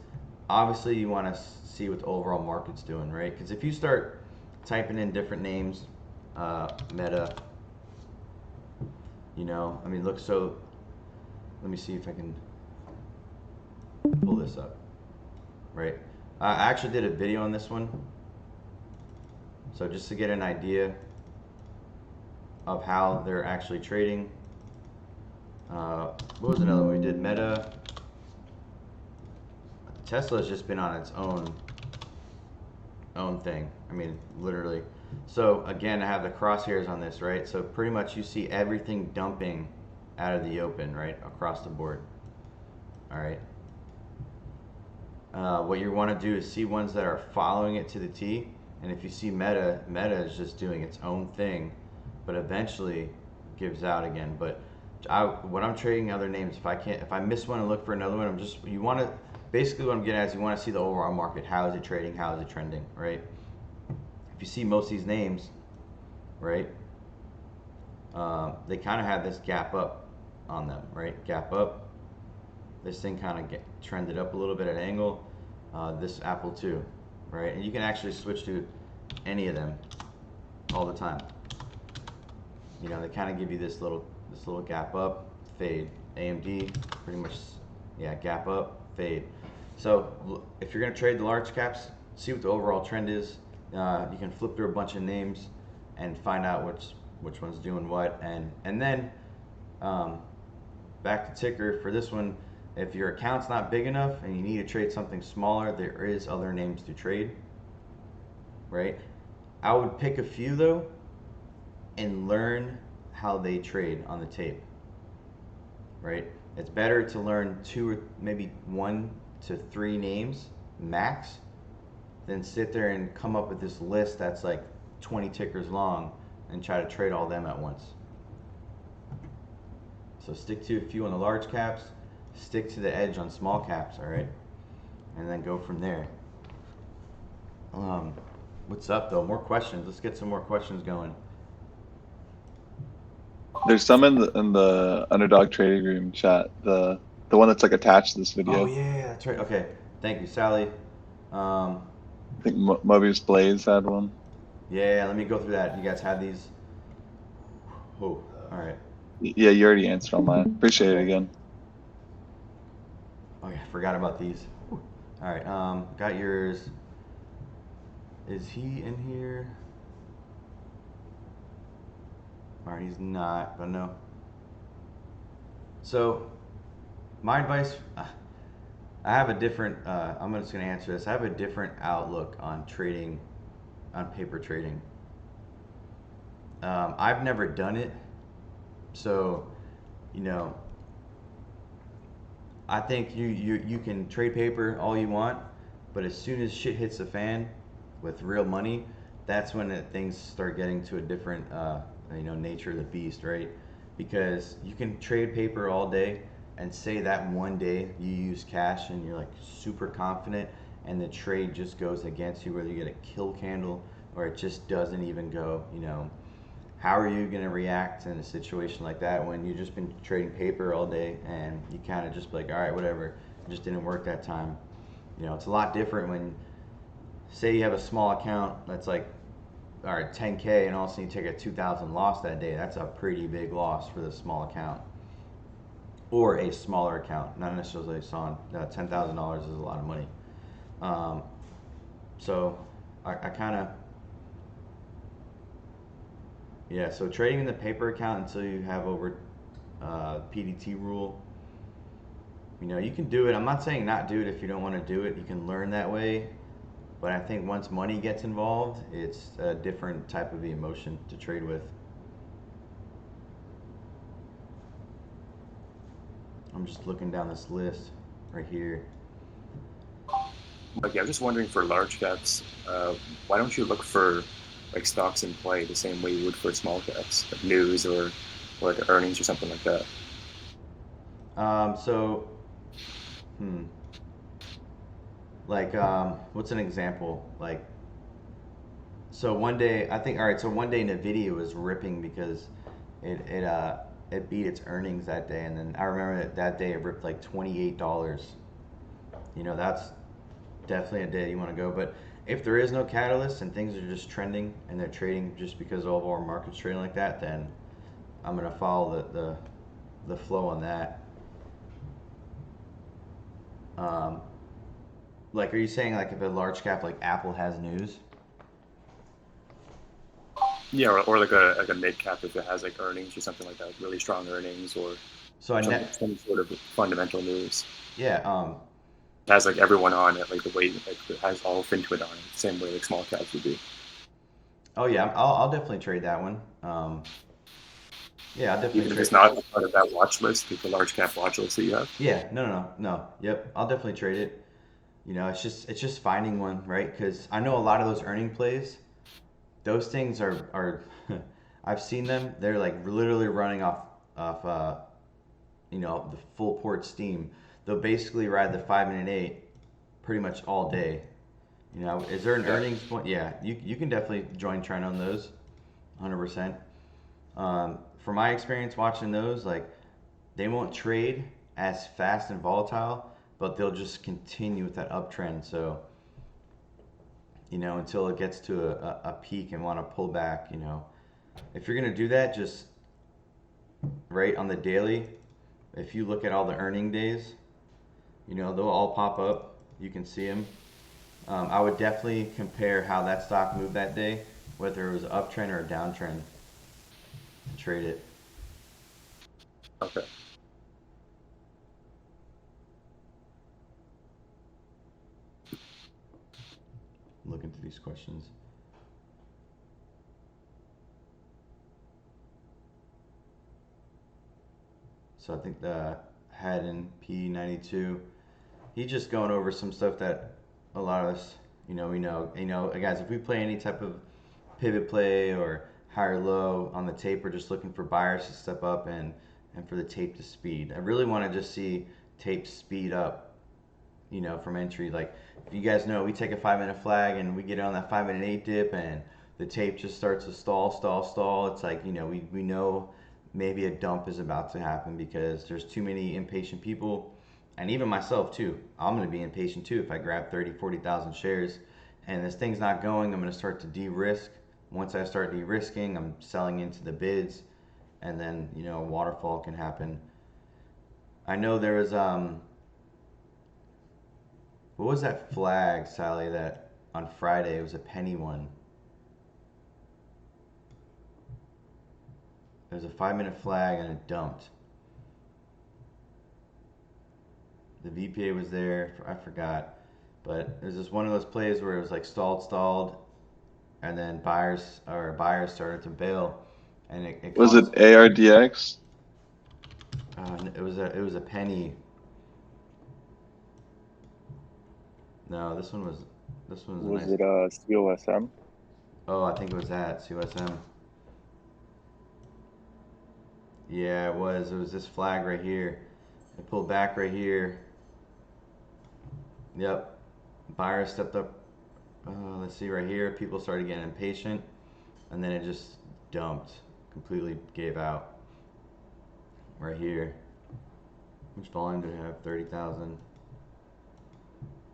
obviously you want to see what the overall market's doing, right? Because if you start typing in different names, Meta, I mean, look, so let me see if I can pull this up, right? I actually did a video on this one, so just to get an idea of how they're actually trading. What was another one we did? Meta. Tesla's just been on its own thing. I mean, literally. So again, I have the crosshairs on this, right? So pretty much you see everything dumping out of the open, right, across the board. All right. What you want to do is see ones that are following it to the T. And if you see Meta is just doing its own thing, but eventually gives out again. But when I'm trading other names, if I miss one and look for another one, basically what I'm getting at is you want to see the overall market. How is it trading? How is it trending, right? If you see most of these names, right, they kind of have this gap up on them, right? Gap up. This thing kind of trended up a little bit at an angle. This Apple too, right? And you can actually switch to any of them all the time. They kind of give you this little gap up, fade. AMD, pretty much, yeah, gap up, fade. So if you're gonna trade the large caps, see what the overall trend is. You can flip through a bunch of names and find out which one's doing what, and then back to ticker for this one. If your account's not big enough and you need to trade something smaller, there is other names to trade, right? I would pick a few though and learn how they trade on the tape, right? It's better to learn 2 or maybe 1 to 3 names max than sit there and come up with this list that's like 20 tickers long and try to trade all them at once. So stick to a few on the large caps, stick to the edge on small caps, all right? And then go from there. Um, what's up though? More questions. Let's get some more questions going. There's some in the underdog trading room chat. The one that's like attached to this Oh video. yeah, that's right. Okay, thank you, Sally. Um, I think Mobius Blaze had one. yeah, let me go through that. You guys had these? Oh, all right. Yeah, you already answered on mine. Appreciate it Okay. again. Oh yeah, forgot about these. Whew. All right. Got yours. Is he in here? All right, he's not. But no. So, my advice. I have a different. I'm just gonna answer this. I have a different outlook on trading, on paper trading. I've never done it, so you know, I think you can trade paper all you want, but as soon as shit hits the fan with real money, that's when things start getting to a different nature of the beast, right? Because you can trade paper all day and say that one day you use cash and you're like super confident and the trade just goes against you, whether you get a kill candle or it just doesn't even go, how are you going to react in a situation like that when you've just been trading paper all day and you kind of just be like, all right, whatever, it just didn't work that time. It's a lot different when, say, you have a small account that's like, all right, 10K, and all of a sudden you take a 2,000 loss that day. That's a pretty big loss for the small account or a smaller account. Not necessarily $10,000 is a lot of money. Um, so I kind of, yeah, so trading in the paper account until you have over PDT rule, you can do it. I'm not saying not do it if you don't want to do it. You can learn that way. But I think once money gets involved, it's a different type of emotion to trade with. I'm just looking down this list right here. Okay, I'm just wondering for large caps, why don't you look for like stocks in play the same way you would for small caps, like news or like earnings or something like that? So, like, what's an example? Like, so one day, I think, all right, so one day Nvidia was ripping because it beat its earnings that day, and then I remember that day it ripped like $28. That's definitely a day you want to go. But if there is no catalyst and things are just trending and they're trading just because all of our market's trading like that, then I'm gonna follow the flow on that. Um, like, are you saying like if a large cap like Apple has news? Yeah, or like a mid cap if it has like earnings or something like that, really strong earnings or So I some sort of fundamental news. yeah, It has like everyone on it, like the way like it has all FinTwit on it, same way like small caps would be. oh yeah, I'll definitely trade that one. Yeah, I'll definitely Even if trade. it's not part of that watch list, like the large cap watch list that you have. Yeah, no. Yep, I'll definitely trade it. It's just finding one, right? Because I know a lot of those earning plays, those things are I've seen them. They're like literally running off the full port steam. They'll basically ride the 5 minute 8 pretty much all day. Is there an Yeah. earnings point? Yeah, you can definitely join trend on those, 100%. From my experience watching those, like they won't trade as fast and volatile, but they'll just continue with that uptrend. So until it gets to a peak and want to pull back. If you're gonna do that, just right on the daily. If you look at all the earning days, they'll all pop up. You can see them. I would definitely compare how that stock moved that day, whether it was an uptrend or a downtrend, and trade it. Okay. Look into these questions. So I think the Haddon P92, he's just going over some stuff that a lot of us, we know. Guys, if we play any type of pivot play or higher low on the tape, we're just looking for buyers to step up and for the tape to speed. I really want to just see tape speed up from entry. Like, if you guys know, we take a 5-minute flag and we get on that 5-minute 8 dip and the tape just starts to stall. It's like, we know maybe a dump is about to happen because there's too many impatient people. And even myself too. I'm going to be impatient too if I grab 30, 40,000 shares and this thing's not going. I'm going to start to de-risk. Once I start de-risking, I'm selling into the bids, and then a waterfall can happen. I know there was what was that flag, Sally, that on Friday it was a penny one. There was a 5-minute flag and it dumped. The VPA was there. I forgot, but it was just one of those plays where it was like stalled, and then buyers started to bail, and it Was it caused, ARDX? it was a penny. No, this one was a Was nice. it COSM? Oh, I think it was that COSM. Yeah, it was. It was this flag right here. It pulled back right here. Yep. Buyers stepped up. Let's see right here. People started getting impatient, and then it just dumped. Completely gave out. Right here. Which volume did it have? 30,000.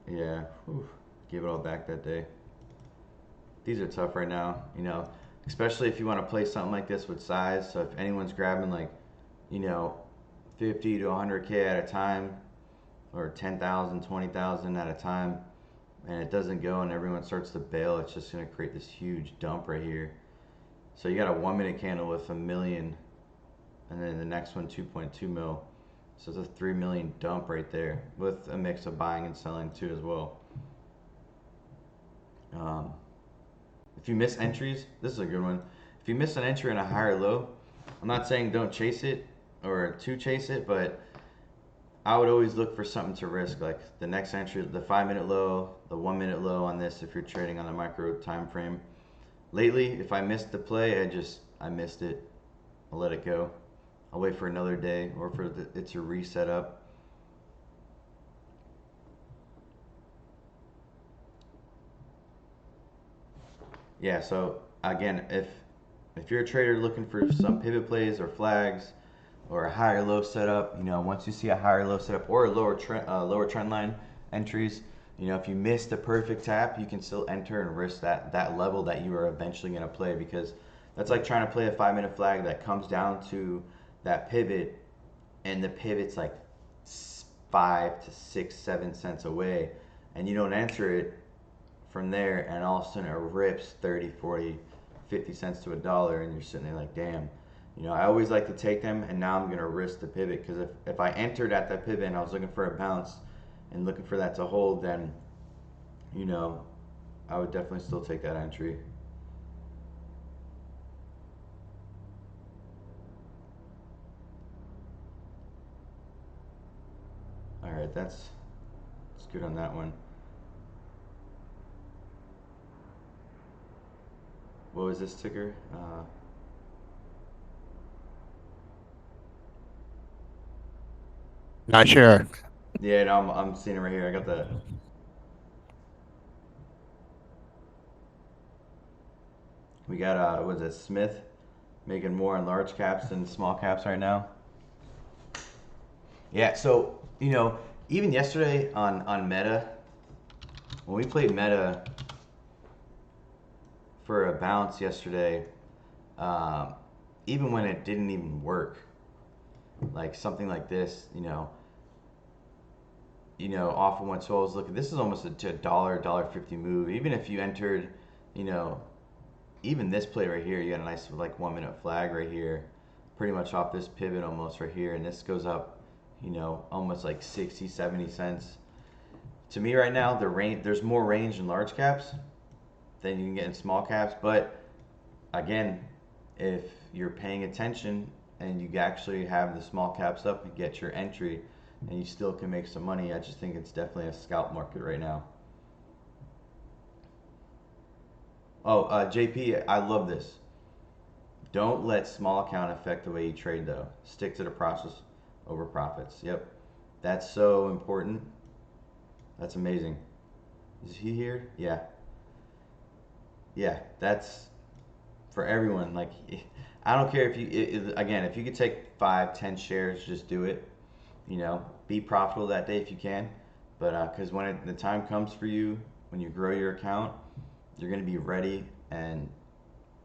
Yeah. Whew. Gave it all back that day. These are tough right now. Especially if you want to play something like this with size. So if anyone's grabbing like, 50 to 100K at a time, or 10,000, 20,000 at a time, and it doesn't go and everyone starts to bail, it's just going to create this huge dump right here. So you got a 1-minute candle with 1 million, and then the next one 2.2 mil. So it's a 3 million dump right there with a mix of buying and selling too as well. If you miss entries, this is a good one. If you miss an entry in a higher low, I'm not saying don't chase it or to chase it, but I would always look for something to risk, like the next entry, the 5-minute low, the 1-minute low on this if you're trading on a micro time frame. Lately, if I missed the play, I missed it. I'll let it go. I'll wait for another day or for it to reset up. Yeah, so again, if you're a trader looking for some pivot plays or flags or a higher low setup, once you see a higher low setup or a lower trend line entries, if you miss the perfect tap, you can still enter and risk that level that you are eventually going to play, because that's like trying to play a 5-minute flag that comes down to that pivot, and the pivot's like 5 to 6, 7 cents away, and you don't enter it from there, and all of a sudden it rips 30, 40, 50 cents to $1, and you're sitting there like, damn. I always like to take them, and now I'm going to risk the pivot, because if I entered at that pivot and I was looking for a bounce and looking for that to hold, then, I would definitely still take that entry. All right, that's good on that one. What was this ticker? Not sure. Yeah, no, I'm seeing it right here. I got the. We got was it Smith making more in large caps than small caps right now? Yeah, so even yesterday on Meta, when we played Meta for a bounce yesterday, even when it didn't even work, like something like this, off of 112 was looking. This is almost a $1.50 move. Even if you entered, even this play right here, you got a nice like 1-minute flag right here, pretty much off this pivot almost right here, and this goes up, almost like 60, 70 cents. To me right now, there's more range in large caps than you can get in small caps, but again, if you're paying attention and you actually have the small caps up, you get your entry, and you still can make some money. I just think it's definitely a scalp market right now. Oh, JP, I love this. Don't let small account affect the way you trade, though. Stick to the process over profits. Yep, that's so important. That's amazing. Is he here? Yeah. Yeah, that's for everyone. Like, I don't care if you, again, if you could take 5, 10 shares, just do it. You know, be profitable that day if you can. But because when the time comes for you, when you grow your account, you're going to be ready, and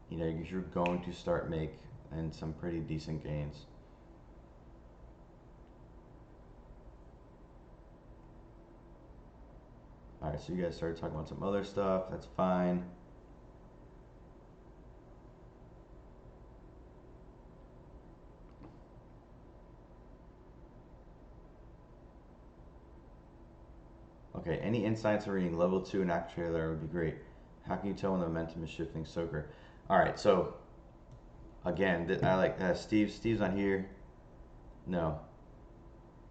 you know you're going to start make and some pretty decent gains. All right, so you guys started talking about some other stuff. That's fine. Okay, any insights on reading level 2 and active trailer would be great. How can you tell when the momentum is shifting so great? All right, so again, I like Steve's on here. No.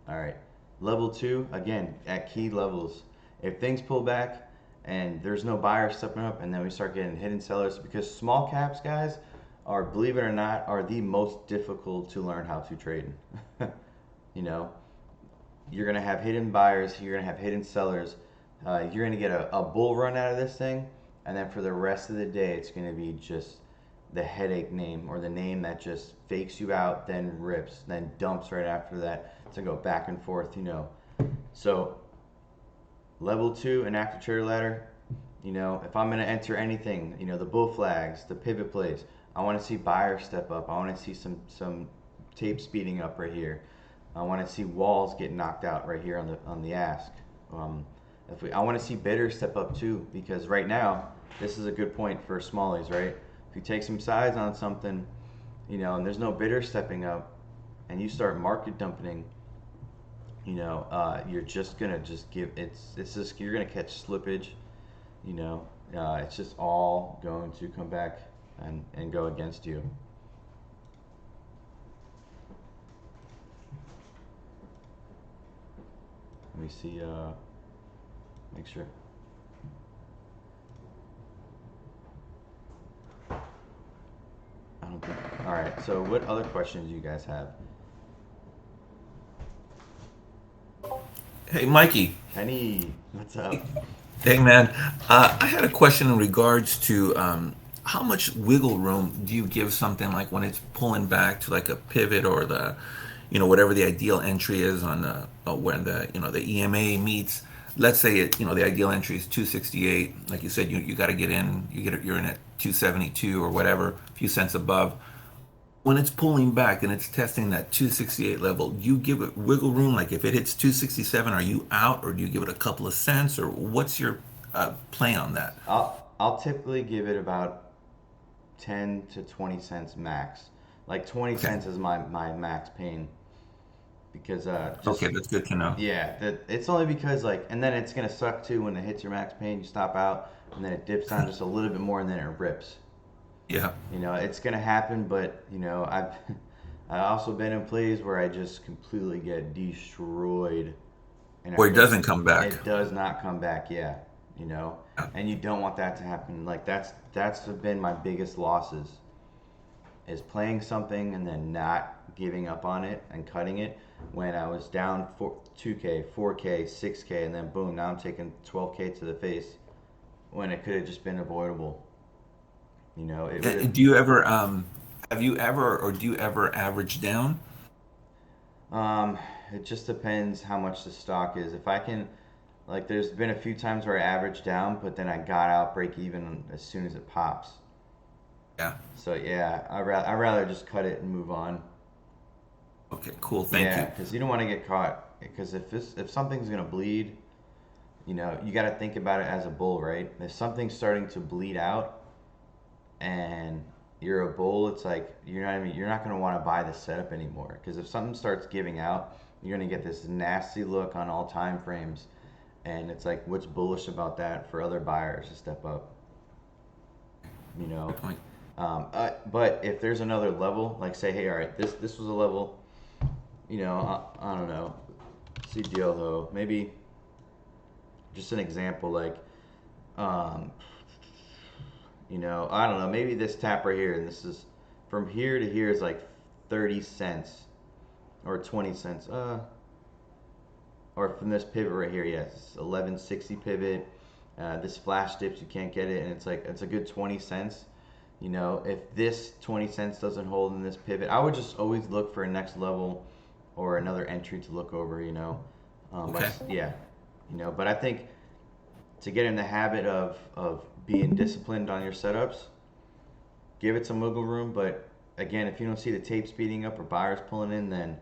All right. Level 2, again, at key levels. If things pull back and there's no buyer stepping up, and then we start getting hidden sellers, because small caps, guys, are, believe it or not, are the most difficult to learn how to trade. You know, you're going to have hidden buyers, you're going to have hidden sellers. You're going to get a bull run out of this thing, and then for the rest of the day, it's going to be just the headache name, or the name that just fakes you out, then rips, then dumps right after that, to go back and forth, you know. So level 2 and active trader ladder, you know, if I'm going to enter anything, you know, the bull flags, the pivot plays, I want to see buyers step up. I want to see some tape speeding up right here. I want to see walls get knocked out right here on the ask. I want to see bidders step up too, because right now this is a good point for smallies, right? If you take some size on something, you know, and there's no bidder stepping up, and you start market dumping, you know, you're just gonna give it's just, you're gonna catch slippage, you know. It's just all going to come back and go against you. Let me see, make sure. I don't think, all right, so what other questions do you guys have? Hey, Mikey. Kenny, what's up? Hey, man. I had a question in regards to how much wiggle room do you give something like when it's pulling back to like a pivot or the, whatever the ideal entry is on the when the EMA meets. Let's say the ideal entry is 268. Like you said, you got to get in. You're in at 272 or whatever, a few cents above. When it's pulling back and it's testing that 268 level, do you give it wiggle room? Like if it hits 267, are you out, or do you give it a couple of cents, or what's your play on that? I'll typically give it about 10 to 20 cents max. Like 20 Okay. cents is my max pain, because Okay, that's good to know. yeah, it's only because, like, and then it's gonna suck too when it hits your max pain, you stop out, and then it dips down just a little bit more, and then it rips. Yeah. You know, it's gonna happen, but you know, I also been in plays where I just completely get destroyed, and Or it doesn't come back. it does not come back. Yeah, you know, Yeah. and you don't want that to happen. Like that's been my biggest losses, is playing something and then not giving up on it and cutting it when I was down 2K, 4K, 6K, and then boom, now I'm taking 12K to the face when it could have just been avoidable. You know, it would have. Do you ever have you ever or do you ever average down? Um, it just depends how much the stock is. If I can, like, there's been a few times where I averaged down, but then I got out break even as soon as it pops. Yeah. So yeah, I rather just cut it and move on. Okay, cool. Thank Yeah, you. because you don't want to get caught. Because if something's gonna bleed, you know, you got to think about it as a bull, right? If something's starting to bleed out and you're a bull, it's like you're not gonna want to buy the setup anymore. Because if something starts giving out, you're gonna get this nasty look on all time frames, and it's like, what's bullish about that for other buyers to step up? You know. Good point. But if there's another level, like say, hey, all right, this was a level, you know, I don't know, CGL though, maybe just an example, like, um, you know, I don't know, maybe this tap right here, and this is from here to here is like 30 cents or 20 cents. or from this pivot right here, yes, 1160 pivot. This flash dips, you can't get it, and it's a good 20 cents. You know, if this 20 cents doesn't hold in this pivot, I would just always look for a next level or another entry to look over. You know, Okay. yeah, you know. But I think to get in the habit of being disciplined on your setups, give it some wiggle room. But again, if you don't see the tape speeding up or buyers pulling in, then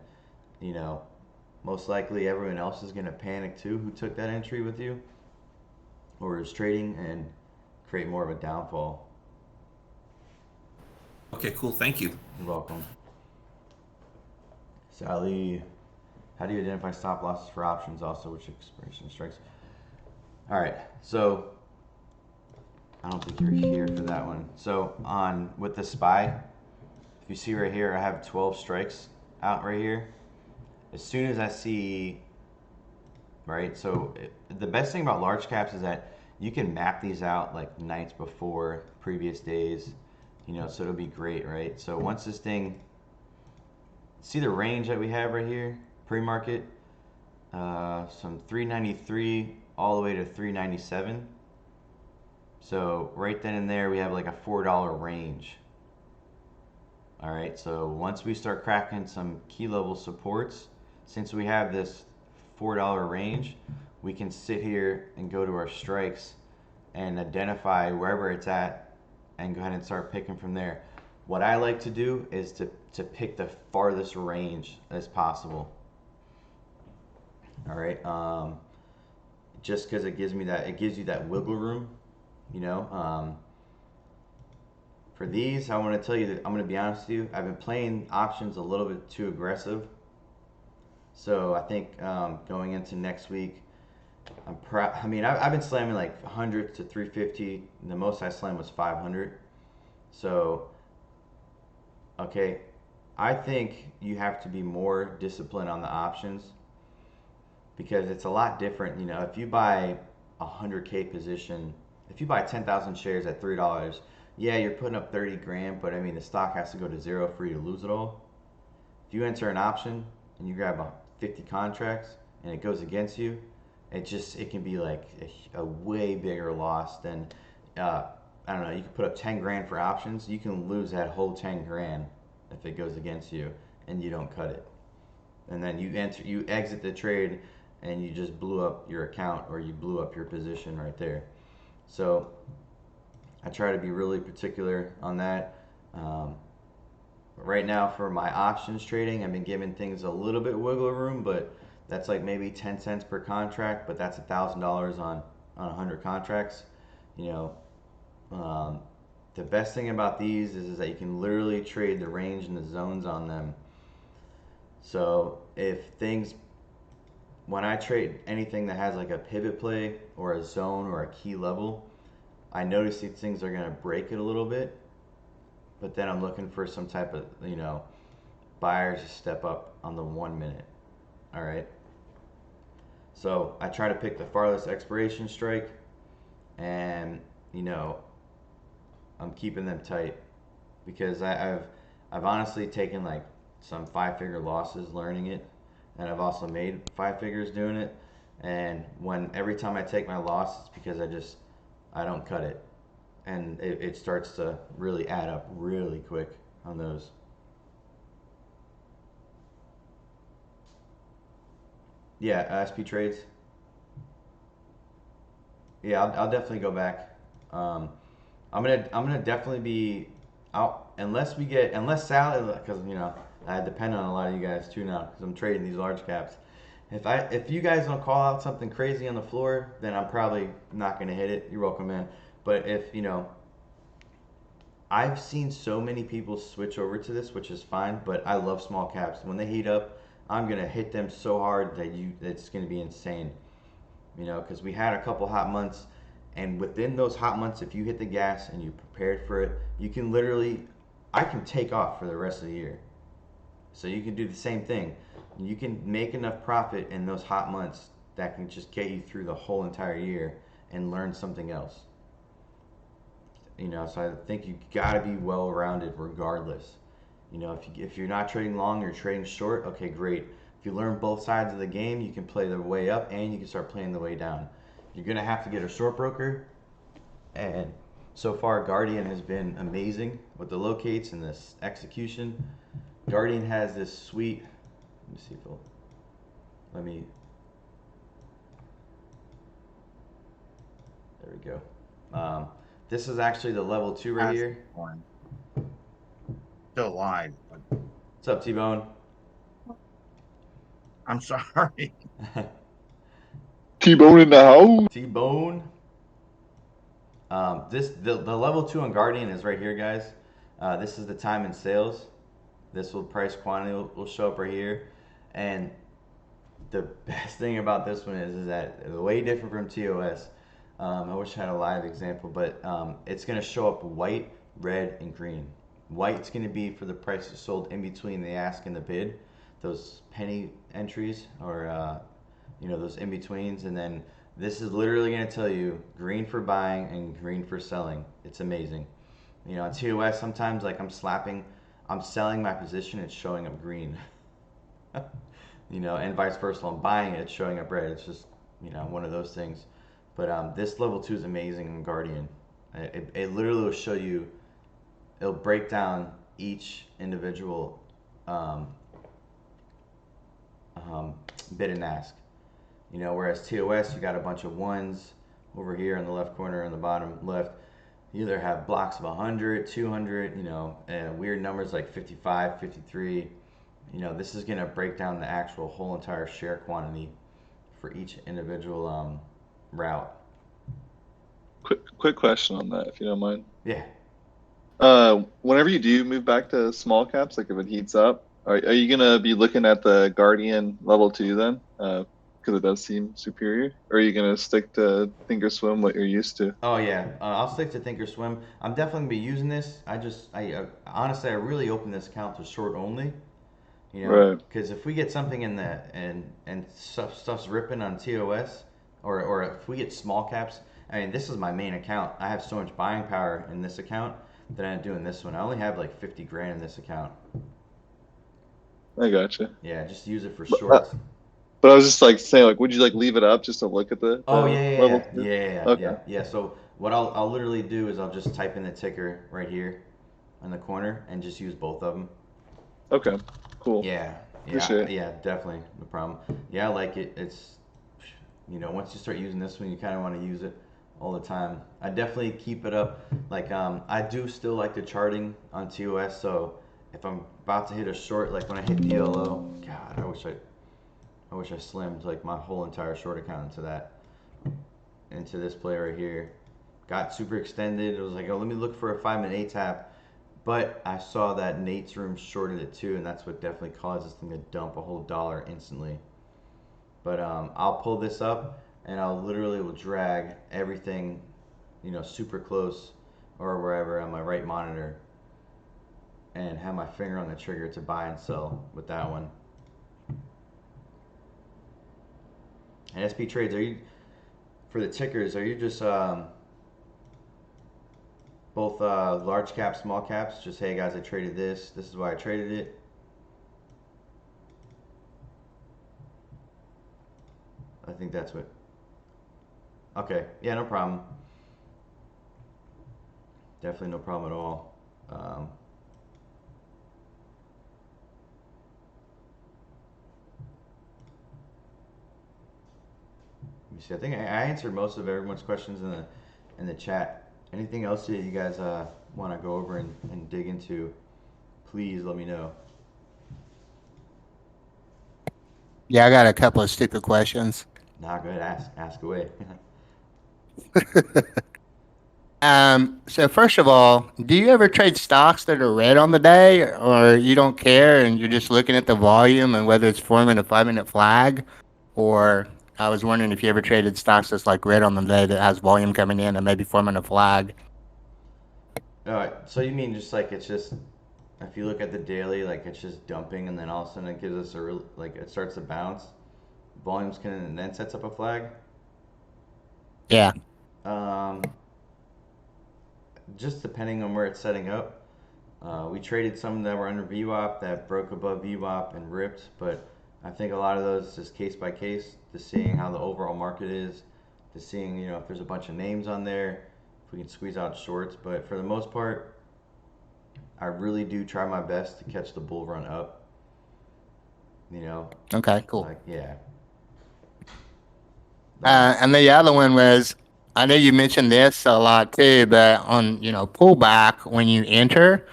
you know most likely everyone else is gonna panic too who took that entry with you or is trading and create more of a downfall. Okay, cool. Thank you. You're welcome. Sally, how do you identify stop losses for options also, which expiration strikes? All right, so I don't think you're here for that one. So on with the SPY, if you see right here, I have 12 strikes out right here. As soon as I see, right, so the best thing about large caps is that you can map these out like nights before, previous days, you know, so it'll be great, right? So once this thing, see the range that we have right here, pre-market, some 393 all the way to 397. So right then and there, we have like a $4 range. All right, so once we start cracking some key level supports, since we have this $4 range, we can sit here and go to our strikes and identify wherever it's at and go ahead and start picking from there. What I like to do is to pick the farthest range as possible. All right, just because it gives you that wiggle room, you know. For these, I want to tell you that I'm going to be honest with you. I've been playing options a little bit too aggressive. So I think going into next week, I mean, I've been slamming like 100 to 350. The most I slammed was 500. So, okay, I think you have to be more disciplined on the options because it's a lot different. You know, if you buy a 100K position, if you buy 10,000 shares at $3, yeah, you're putting up 30 grand, but I mean, the stock has to go to zero for you to lose it all. If you enter an option and you grab 50 contracts and it goes against you, it can be like a way bigger loss than, I don't know, you can put up 10 grand for options. You can lose that whole 10 grand if it goes against you and you don't cut it. And then you exit the trade and you just blew up your account or you blew up your position right there. So I try to be really particular on that. Right now for my options trading, I've been giving things a little bit wiggle room, but that's like maybe 10 cents per contract, but that's $1,000 on 100 contracts. You know, the best thing about these is that you can literally trade the range and the zones on them. So when I trade anything that has like a pivot play or a zone or a key level, I notice these things are going to break it a little bit, but then I'm looking for some type of, you know, buyers to step up on the 1 minute. All right. So I try to pick the farthest expiration strike, and you know, I'm keeping them tight because I've honestly taken like some 5-figure losses learning it, and I've also made 5 figures doing it. And every time I take my loss, it's because I don't cut it, and it starts to really add up really quick on those. Yeah, SP trades. Yeah, I'll definitely go back. I'm gonna definitely be out unless Sally, because you know I depend on a lot of you guys too now because I'm trading these large caps. If you guys don't call out something crazy on the floor, then I'm probably not gonna hit it. You're welcome, man. But if you know, I've seen so many people switch over to this, which is fine. But I love small caps. When they heat up, I'm gonna hit them so hard that it's gonna be insane. You know, because we had a couple hot months, and within those hot months, if you hit the gas and you prepared for it, you can literally, I can take off for the rest of the year. So you can do the same thing. You can make enough profit in those hot months that can just get you through the whole entire year and learn something else. You know, so I think you got to be well-rounded regardless. You know, if you're not trading long, you're trading short, okay, great. If you learn both sides of the game, you can play the way up and you can start playing the way down. You're gonna have to get a short broker, and so far Guardian has been amazing with the locates and this execution. Guardian has this sweet. Let me see if it'll. Let me. There we go. This is actually the level 2 right here. One. Still alive. But What's up, T-Bone? I'm sorry. T-Bone in the house. T-Bone. The level 2 on Guardian is right here, guys. This is the time and sales. This will price quantity will show up right here, and the best thing about this one is that it's way different from TOS. I wish I had a live example, but it's going to show up white, red, and green. White's going to be for the prices sold in between the ask and the bid, those penny entries, or those in betweens. And then this is literally going to tell you green for buying and green for selling. It's amazing. On TOS, sometimes like I'm selling my position, it's showing up green. And vice versa. I'm buying it, it's showing up red. It's just one of those things. But this level 2 is amazing in Guardian. It literally will show you. It'll break down each individual bid and ask. Whereas TOS, you got a bunch of ones over here in the left corner in the bottom left. You either have blocks of 100, 200, and weird numbers like 55, 53. This is going to break down the actual whole entire share quantity for each individual route. Quick question on that, if you don't mind. Yeah. Whenever you do move back to small caps, like if it heats up, are you gonna be looking at the Guardian level 2 then? Because it does seem superior. Or are you gonna stick to Thinkorswim, what you're used to? Oh yeah, I'll stick to Thinkorswim. I'm definitely gonna be using this. Honestly, I really opened this account to short only. Right. Because if we get something in the and stuff's ripping on TOS, or if we get small caps, this is my main account. I have so much buying power in this account that I do in this one. I only have like 50 grand in this account. I gotcha. Yeah, just use it for shorts. But I was just like saying, like, would you like leave it up just to look at the level 2? Yeah. Okay. Yeah. So what I'll literally do is I'll just type in the ticker right here in the corner and just use both of them. Okay. Cool. Yeah. Appreciate it. Yeah, definitely. No problem. Yeah, I like it. It's, once you start using this one, you kind of want to use it all the time. I definitely keep it up. Like, I do still like the charting on TOS, so if I'm about to hit a short, like when I hit DLO, God, I wish I slimmed like my whole entire short account into this play right here. Got super extended. It was like, oh, let me look for a 5-minute ATAP. But I saw that Nate's room shorted it too, and that's what definitely caused this thing to dump a whole dollar instantly. But I'll pull this up, and I'll literally will drag everything, super close or wherever on my right monitor, and have my finger on the trigger to buy and sell with that one. And SP trades, for the tickers, are you just both large caps, small caps? Just, hey guys, I traded this. This is why I traded it. I think that's what. Okay, yeah, no problem. Definitely no problem at all. Let me see. I think I answered most of everyone's questions in the chat. Anything else that you guys want to go over and dig into, please let me know. Yeah, I got a couple of stupid questions. Nah, go ahead, ask away. So first of all, do you ever trade stocks that are red on the day, or you don't care and you're just looking at the volume and whether it's forming a 5-minute flag? Or I was wondering if you ever traded stocks that's like red on the day that has volume coming in and maybe forming a flag. All right, so you mean just like it's just, if you look at the daily, like it's just dumping and then all of a sudden it gives us it starts to bounce, volumes can, and then sets up a flag? Yeah. Just depending on where it's setting up. We traded some that were under VWAP that broke above VWAP and ripped, but I think a lot of those is case by case, to seeing how the overall market is, to seeing, if there's a bunch of names on there, if we can squeeze out shorts. But for the most part, I really do try my best to catch the bull run up. Okay, cool. Like, yeah. And the other one was, I know you mentioned this a lot too, but on pullback when you enter,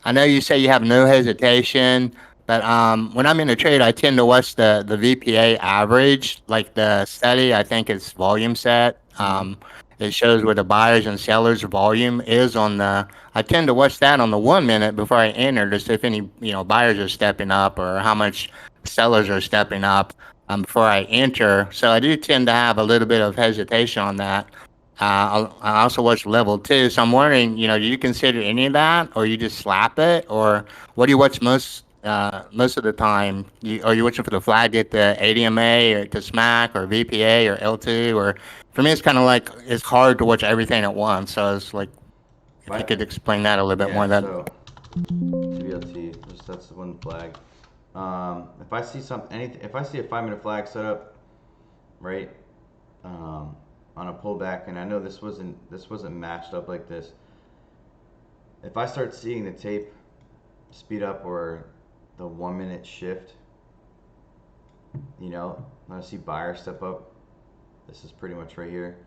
I know you say you have no hesitation, but when I'm in a trade, I tend to watch the VPA average, like the study. I think it's volume set. It shows where the buyers and sellers volume is on the. I tend to watch that on the 1 minute before I enter to see if any buyers are stepping up or how much sellers are stepping up before I enter. So I do tend to have a little bit of hesitation on that. I also watch level 2. So I'm wondering, do you consider any of that, or you just slap it, or what do you watch most of the time? Are you watching for the flag at the ADMA or to SMAC or VPA or L2? Or for me, it's kind of like it's hard to watch everything at once. So it's like, if you could explain that a little bit more. That So VLT, that's the one flag. If I see if I see a 5-minute flag set up, right, on a pullback, and I know this wasn't matched up like this. If I start seeing the tape speed up or the 1-minute shift, when I see buyers step up, this is pretty much right here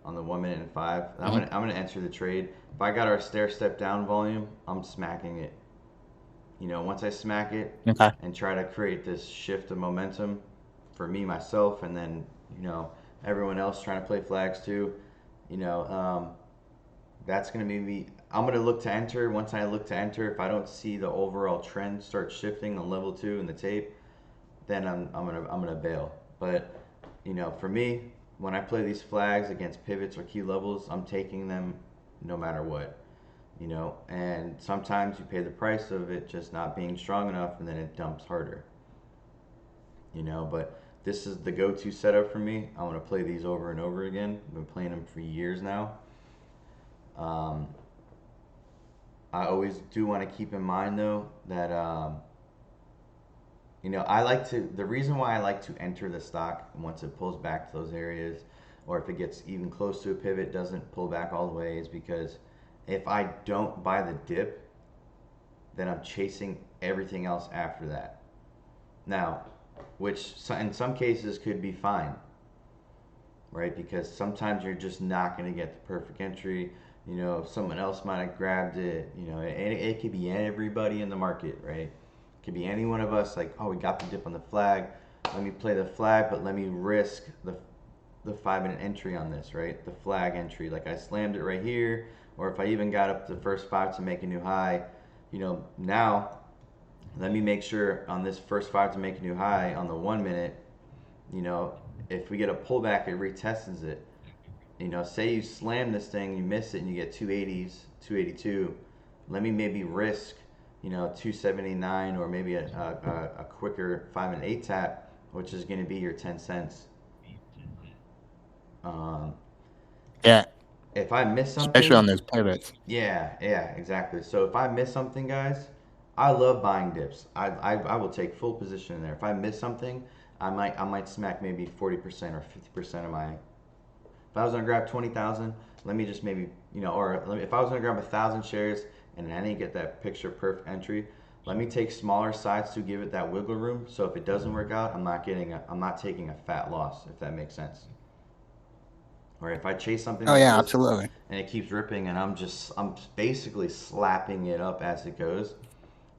on the 1 minute and 5. I'm gonna enter the trade. If I got our stair step down volume, I'm smacking it. Once I smack it and try to create this shift of momentum for me, myself, and then, everyone else trying to play flags too, that's going to be me. I'm going to look to enter. Once I look to enter, if I don't see the overall trend start shifting on level 2 in the tape, then I'm gonna bail. But, for me, when I play these flags against pivots or key levels, I'm taking them no matter what. And sometimes you pay the price of it just not being strong enough, and then it dumps harder. But this is the go-to setup for me. I want to play these over and over again. I've been playing them for years now. I always do want to keep in mind though that the reason why I like to enter the stock once it pulls back to those areas, or if it gets even close to a pivot, doesn't pull back all the way, is because if I don't buy the dip, then I'm chasing everything else after that. Now, which in some cases could be fine, right? Because sometimes you're just not going to get the perfect entry. Someone else might have grabbed it. It could be everybody in the market, right? It could be any one of us. Like, oh, we got the dip on the flag. Let me play the flag, but let me risk the 5-minute entry on this, right? The flag entry. Like I slammed it right here. Or if I even got up to the first 5 to make a new high, now let me make sure on this first 5 to make a new high on the 1 minute, if we get a pullback, it retests it. Say you slam this thing, you miss it, and you get 280s, 282. Let me maybe risk, 279, or maybe a quicker 5 and 8 tap, which is going to be your 10 cents. Yeah. If I miss something, especially on those pivots. Yeah, exactly. So if I miss something, guys, I love buying dips. I will take full position in there. If I miss something, I might smack maybe 40% or 50% of my. If I was gonna grab 20,000, let me just maybe if I was gonna grab 1,000 shares and I didn't get that picture perfect entry, let me take smaller sides to give it that wiggle room. So if it doesn't work out, I'm not taking a fat loss, if that makes sense. Or if I chase something absolutely, and it keeps ripping, and I'm basically slapping it up as it goes.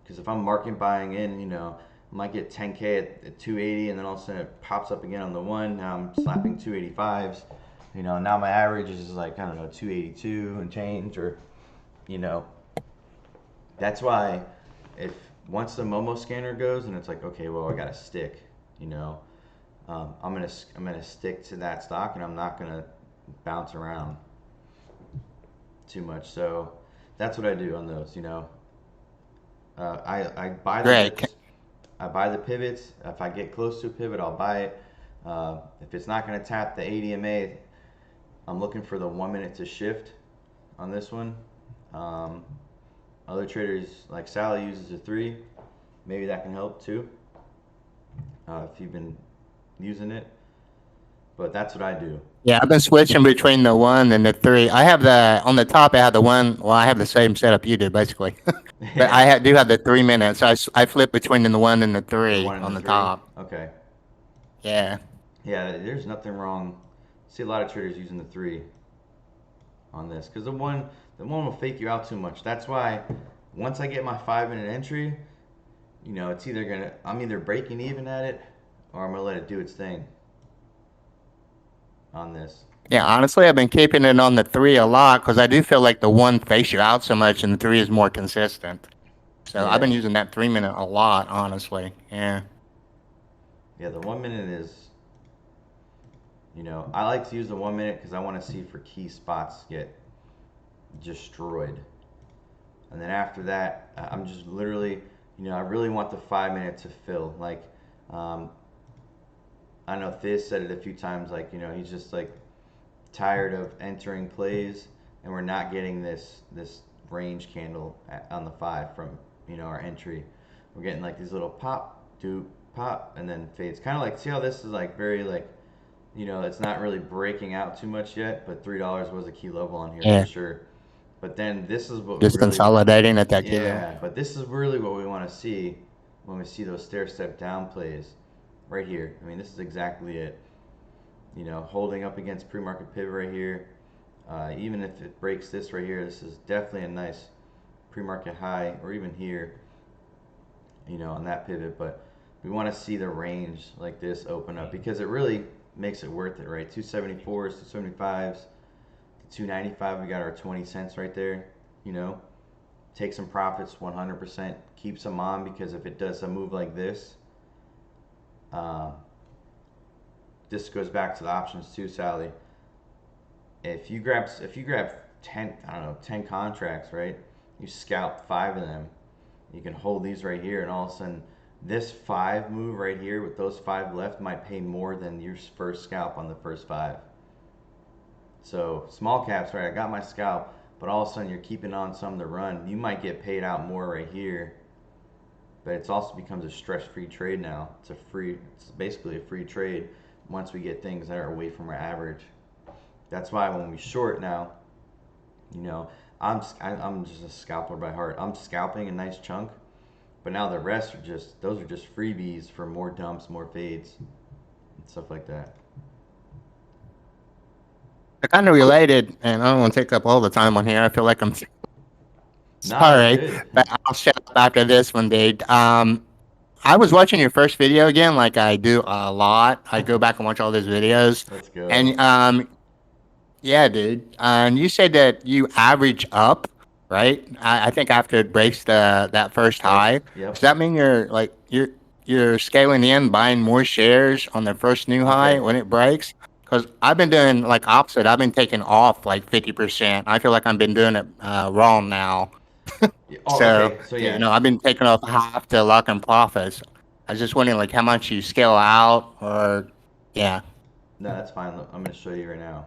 Because if I'm market buying in, I might get 10K at 280, and then all of a sudden it pops up again on the 1. Now I'm slapping 285s. Now my average is like, I don't know, 282 and change, or, that's why once the Momo scanner goes and it's like, okay, well, I got to stick, I'm gonna stick to that stock, and I'm not gonna bounce around too much. So that's what I do on those. I buy the dips, I buy the pivots. If I get close to a pivot, I'll buy it. If it's not going to tap the ADMA, I'm looking for the 1 minute to shift on this one. Other traders like Sally uses a 3. Maybe that can help too. if you've been using it, but that's what I do. Yeah, I've been switching between the 1 and the 3. I have the on the top. I have the 1. Well, I have the same setup you do basically, but Yeah, do have the 3 minutes. I flip between the 1 and the the 3 one and on the the three. top. Okay. Yeah. Yeah, there's nothing wrong. See a lot of traders using the 3 on this because the one will fake you out too much. That's why once I get my 5 minute entry, I'm either breaking even at it or I'm gonna let it do its thing on this. Yeah, honestly, I've been keeping it on the 3 a lot because I do feel like the 1 fakes you out so much and the 3 is more consistent. So I've Yeah, been using that 3 minute a lot, honestly. Yeah. yeah. The 1 minute is, I like to use the 1 minute because I want to see for key spots get destroyed, and then after that, I'm just literally, I really want the 5 minute to fill. Like, um, I know Thiz said it a few times. Like, he's just like tired of entering plays, and we're not getting this range candle on the 5 from our entry. We're getting like these little pop, do pop, and then fades. Kind of like, see how this is like very like, it's not really breaking out too much yet, but $3 was a key level on here Yeah. for sure. But then this is what we Just really, consolidating at that kilo. yeah. But this is really what we want to see when we see those stair step down plays, right here. I mean, this is exactly it. Holding up against pre-market pivot right here. Even if it breaks this right here, this is definitely a nice pre-market high, or even here, on that pivot. But we want to see the range like this open up because it really makes it worth it, right? 274s, 275s, 295. We got our 20 cents right there. Take some profits, 100%. Keep some on because if it does a move like this, this goes back to the options too, Sally. If you grab 10, I don't know, 10 contracts, right? You scalp 5 of them. You can hold these right here, and all of a sudden, this 5 move right here with those 5 left might pay more than your first scalp on the first 5. So small caps, right? I got my scalp, but all of a sudden you're keeping on some to run. You might get paid out more right here, but it's also becomes a stress-free trade now. It's basically a free trade once we get things that are away from our average. That's why when we short now, I'm just a scalper by heart. I'm scalping a nice chunk, but now the rest are just freebies for more dumps, more fades, and stuff like that. They're kind of related, and I don't want to take up all the time on here. I feel like I'm Nah, you're sorry, good. but I'll shut up after this one, dude. I was watching your first video again, like I do a lot. I go back and watch all those videos, Let's go. and yeah, dude. And you said that you average up, right? I think after it breaks that first high. Yep. Does that mean you're scaling in, buying more shares on the first new high Okay. when it breaks? Because I've been doing like opposite. I've been taking off like 50%. I feel like I've been doing it wrong now. Oh, So okay. So yeah. I've been taking off half to lock in profits. I was just wondering like how much you scale out, or yeah. No, that's fine. Look, I'm going to show you right now.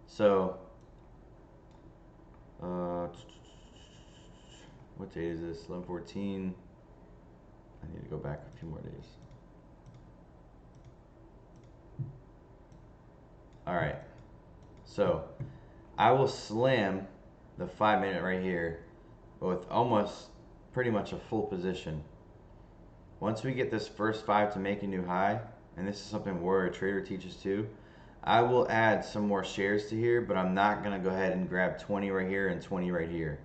So, what date is this? 11/14. I need to go back a few more days. All right. So, I will slam the 5 minute right here with almost pretty much a full position. Once we get this first 5 to make a new high, and this is something Warrior Trader teaches too, I will add some more shares to here, but I'm not going to go ahead and grab 20 right here and 20 right here.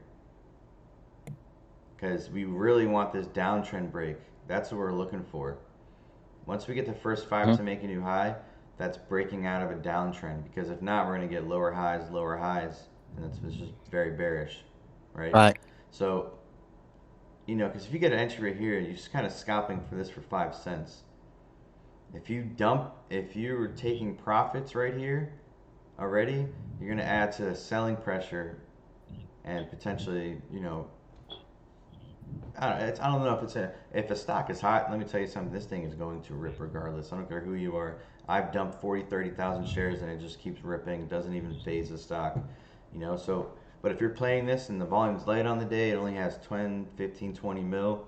Because we really want this downtrend break. That's what we're looking for. Once we get the first 5 to make a new high, that's breaking out of a downtrend. Because if not, we're going to get lower highs, and it's just very bearish, right? Right. So, because if you get an entry right here, you're just kind of scalping for this for 5 cents. If you're taking profits right here already, you're going to add to the selling pressure and potentially, I don't know if a stock is hot. Let me tell you something. This thing is going to rip regardless. I don't care who you are. I've dumped 30,000 shares and it just keeps ripping. Doesn't even phase the stock, So, but if you're playing this and the volume's light on the day, it only has 10, 15, 20 mil.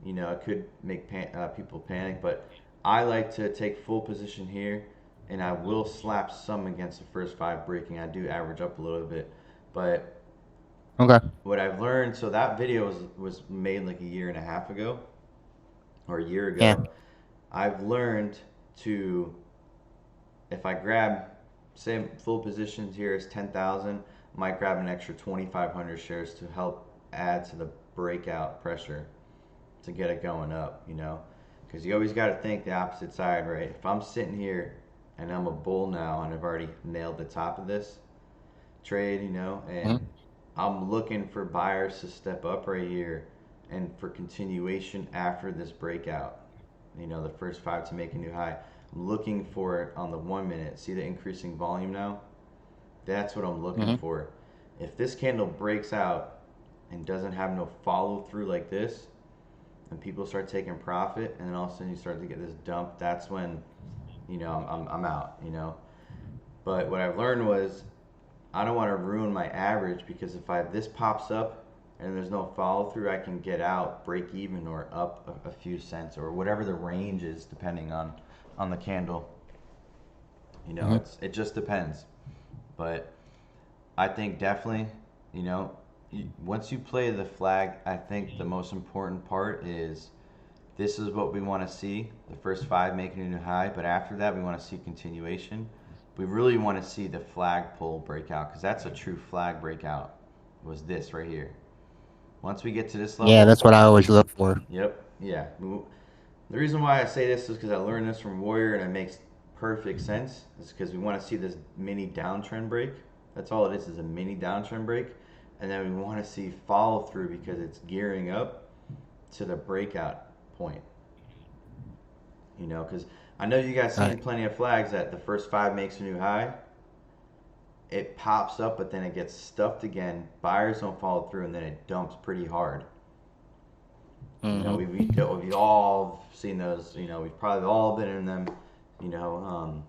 It could make people panic. But I like to take full position here, and I will slap some against the first 5 breaking. I do average up a little bit, but Okay. what I've learned, so that video was made like a year and a half ago or a year Yeah. ago. I've learned to, if I grab, say full positions here is 10,000, might grab an extra 2,500 shares to help add to the breakout pressure to get it going up, you know? Because you always got to think the opposite side, right? If I'm sitting here and I'm a bull now and I've already nailed the top of this trade, you know, and I'm looking for buyers to step up right here and for continuation after this breakout, you know, the first 5 to make a new high. I'm looking for it on the 1 minute. See the increasing volume now? That's what I'm looking for. If this candle breaks out and doesn't have no follow through like this, and people start taking profit, and then all of a sudden you start to get this dump, that's when, you know, I'm out, you know. But what I've learned was I don't want to ruin my average, because if this pops up and there's no follow through, I can get out, break even, or up a few cents, or whatever the range is, depending on the candle. You know, it just depends. But I think definitely, you know, once you play the flag, I think the most important part is this is what we want to see. The first 5 making a new high, but after that we want to see continuation. We really want to see the flagpole breakout, because that's a true flag breakout, was this right here. Once we get to this level. Yeah, that's what I always look for. Yep. Yeah. The reason why I say this is because I learned this from Warrior, and it makes perfect sense. It's because we want to see this mini downtrend break. That's all it is a mini downtrend break. And then we want to see follow through, because it's gearing up to the breakout point. You know, because I know you guys seen plenty of flags that the first 5 makes a new high. It pops up, but then it gets stuffed again. Buyers don't follow through, and then it dumps pretty hard. You know, we've all seen those. You know, we've probably all been in them. You know,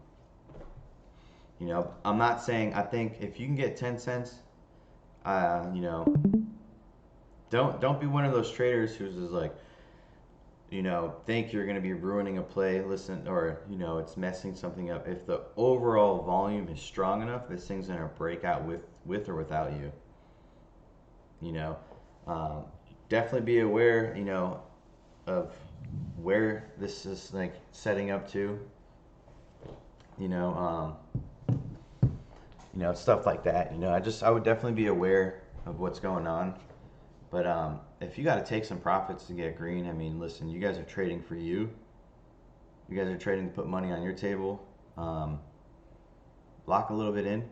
I'm not saying, I think if you can get 10 cents, you know, don't be one of those traders who's just like, you know, think you're going to be ruining a play. Listen, or, you know, it's messing something up. If the overall volume is strong enough, this thing's going to break out with or without you. You know, definitely be aware, you know, of where this is like setting up to. You know, stuff like that. You know, I would definitely be aware of what's going on. But if you got to take some profits to get green, I mean, listen, you guys are trading for you. You guys are trading to put money on your table. Lock a little bit in,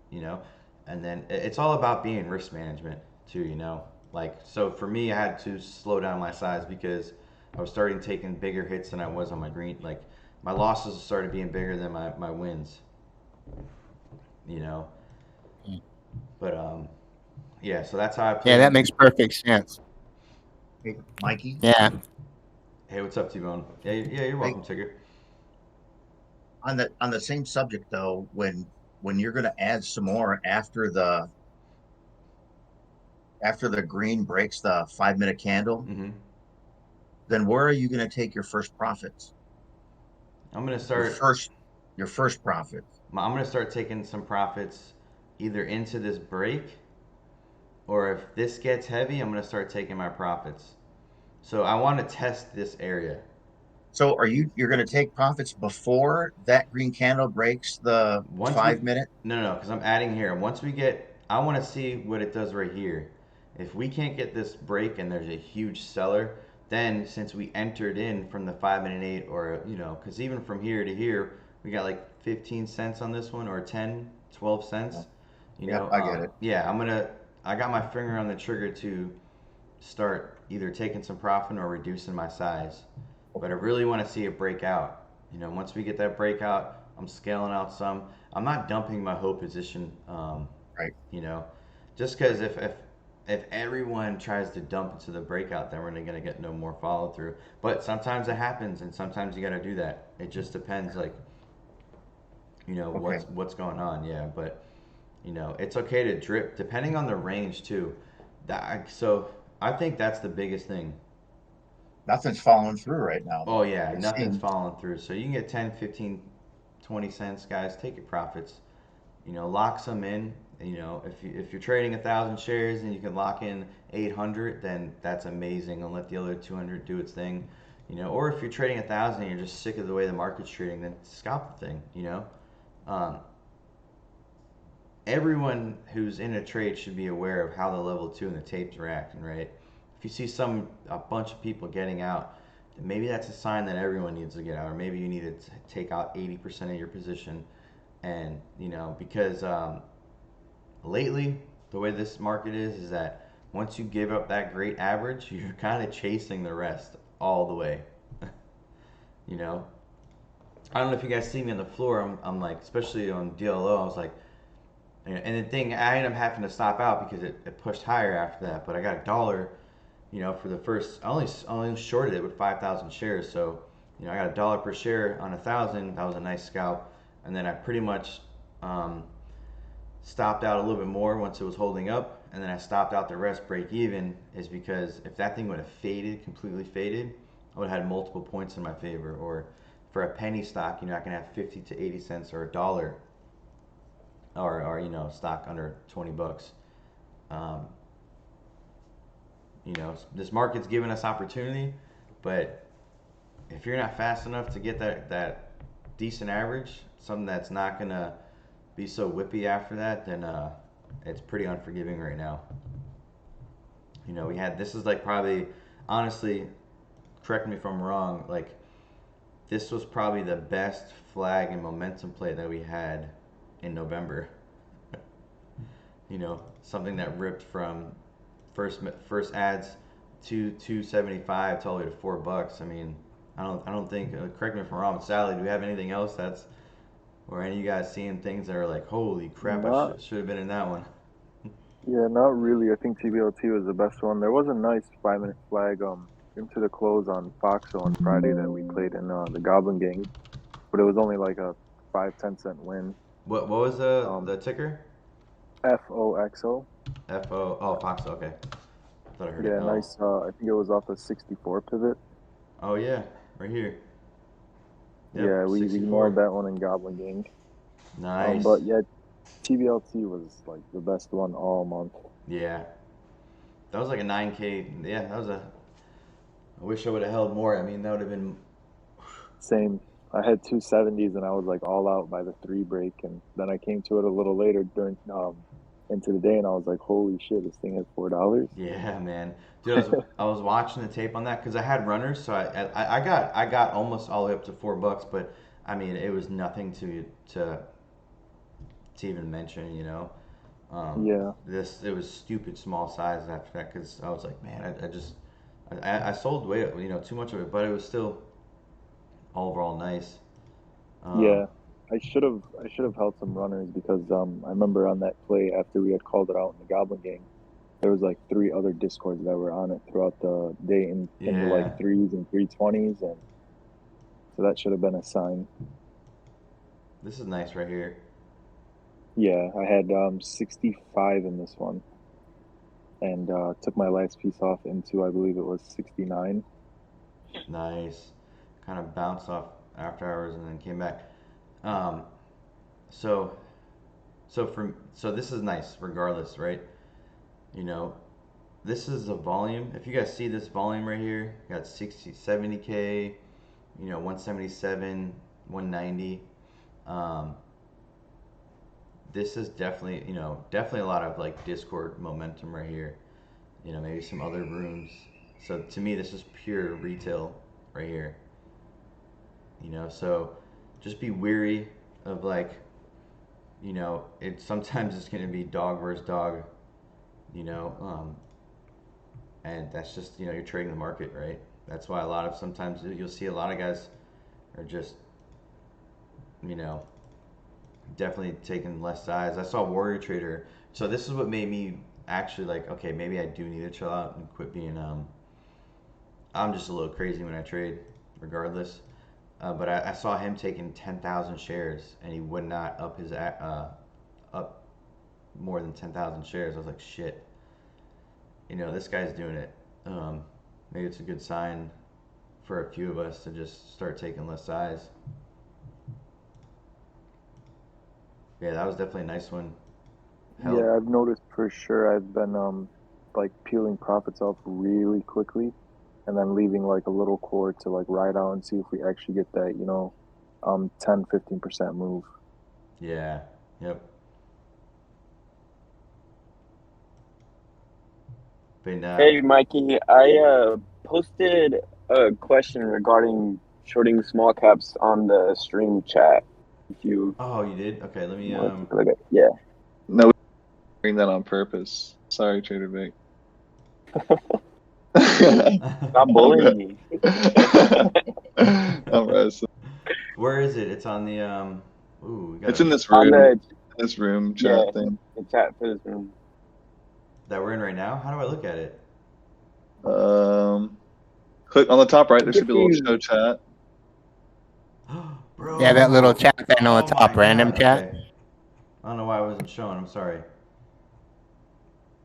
you know, and then it's all about being risk management too, you know. Like, so for me, I had to slow down my size because I was starting taking bigger hits than I was on my green. Like, my losses started being bigger than my wins, you know. But yeah, so that's how I play. Yeah, that makes perfect sense. Hey, Mikey. Yeah. Hey, what's up, T-Bone? Yeah, you're welcome, Tigger. On the same subject though, when you're going to add some more after the green breaks the 5-minute candle, then where are you going to take your first profits? I'm going to start your first profit. I'm going to start taking some profits either into this break, or if this gets heavy, I'm going to start taking my profits. So I want to test this area. So you're going to take profits before that green candle breaks the 5-minute? No, because I'm adding here. I want to see what it does right here. If we can't get this break and there's a huge seller, then since we entered in from the 5-minute 8, or, you know, because even from here to here, we got like 15 cents on this one, or 10, 12 cents. You know, I get it. Yeah, I got my finger on the trigger to start either taking some profit or reducing my size. But I really want to see it break out. You know, once we get that breakout, I'm scaling out some. I'm not dumping my whole position. Right. You know, just because if everyone tries to dump into the breakout, then we're going to get no more follow through. But sometimes it happens, and sometimes you got to do that. It just depends, like, you know, what's going on. Yeah, but you know, it's okay to drip depending on the range too. So I think that's the biggest thing. nothing's falling through right now. Oh yeah, It nothing's seems. falling through. So you can get 10, 15, 20 cents, guys. Take your profits. Lock some in. If you're trading 1,000 shares and you can lock in 800, then that's amazing, and let the other 200 do its thing. Or if you're trading 1,000 and you're just sick of the way the market's trading, then scalp the thing. Um, Everyone who's in a trade should be aware of how the level 2 and the tapes are acting, right? If you see a bunch of people getting out, then maybe that's a sign that everyone needs to get out, or maybe you need to take out 80% of your position. And because lately the way this market is that once you give up that great average, you're kind of chasing the rest all the way. you know I don't know if you guys see me on the floor. I'm like, especially on DLO, I was like, and the thing, I ended up having to stop out because it pushed higher after that. But I got $1, for the first. I only shorted it with 5,000 shares, so I got $1 per share on 1,000. That was a nice scalp, and then I pretty much stopped out a little bit more once it was holding up, and then I stopped out the rest break even. Is because if that thing would have completely faded, I would have had multiple points in my favor. Or for a penny stock, I can have 50 to 80 cents or $1, or stock under 20 bucks. Um, this market's giving us opportunity, but if you're not fast enough to get that decent average, something that's not gonna be so whippy after that, then it's pretty unforgiving right now. This is like probably, honestly, correct me if I'm wrong, like this was probably the best flag and momentum play that we had in November. Something that ripped from first ads to 275 to all the way to $4. I mean, I don't think. Correct me if I'm wrong, Sally. Do we have anything else or any of you guys seeing things that are like, holy crap, I Not, should have been in that one? yeah, not really. I think TBLT was the best one. There was a nice 5 minute flag into the close on Foxo on Friday that we played in the Goblin Gang, but it was only like a 5-10 cent win. What was the Um, the ticker? FOXO. FO. Oh, Fox. Okay, I thought I heard it. Yeah, Oh, nice. I think it was off a 64 pivot. oh yeah, right here. Yep, Yeah, we nailed 64. that one in Goblin Gang. Nice. But yeah, TBLT was like the best one all month. Yeah, that was like a 9K. Yeah, that was a. I wish I would have held more. I mean, that would have been. Same. I had 270s and I was like all out by the 3 break, and then I came to it a little later during into the day, and I was like, holy shit, this thing has $4. Yeah, man. Dude, I was watching the tape on that because I had runners, so I got almost all the way up to $4, but I mean it was nothing to even mention. Yeah, It was stupid small size after that because I was like, man, I sold way too much of it, but it was still overall nice. Um, yeah. I should have held some runners because I remember on that play after we had called it out in the Goblin Gang, there was like 3 other discords that were on it throughout the day in the like yeah, threes and 320s, and so that should have been a sign. this is nice right here. Yeah, I had 65 in this one, and took my last piece off into, I believe it was 69. Nice. Kind of bounced off after hours and then came back. Um, so so this is nice regardless, right? You know, this is the volume. If you guys see this volume right here, got 60, 70K, 177, 190. Um, this is definitely, definitely a lot of like Discord momentum right here. Maybe some other rooms. So to me, this is pure retail right here. So just be weary of like, it sometimes it's going to be dog versus dog, you know, um, and that's just, you're trading the market, right? That's why sometimes you'll see a lot of guys are just, you know, definitely taking less size. I saw Warrior Trader. So this is what made me actually like, okay, maybe I do need to chill out and quit being, I'm just a little crazy when I trade, regardless. But I saw him taking 10,000 shares, and he would not up more than 10,000 shares. I was like, shit. This guy's doing it. Maybe it's a good sign. for a few of us to just start taking less size. Yeah, that was definitely a nice one. Hell, Yeah, I've noticed for sure. I've been like peeling profits off really quickly, and then leaving like a little core to like ride out and see if we actually get that 10-15% move. yeah, yep. Been Hey, Mikey, I posted a question regarding shorting small caps on the stream chat. If you oh, you did? Okay, let me want to click it, yeah. No, bring that on purpose. Sorry, Trader Vic. Stop bullying me. I'm wrestling. Where is it? It's on the ooh, we got It's in this On room. the This room yeah, chat thing. the chat for this room. that we're in right now. How do I look at it? Click on the top right. There If should be a little you- show chat. Bro. Yeah, that little chat thing on the Oh top, my random God, chat. okay. I don't know why I wasn't showing. I'm sorry.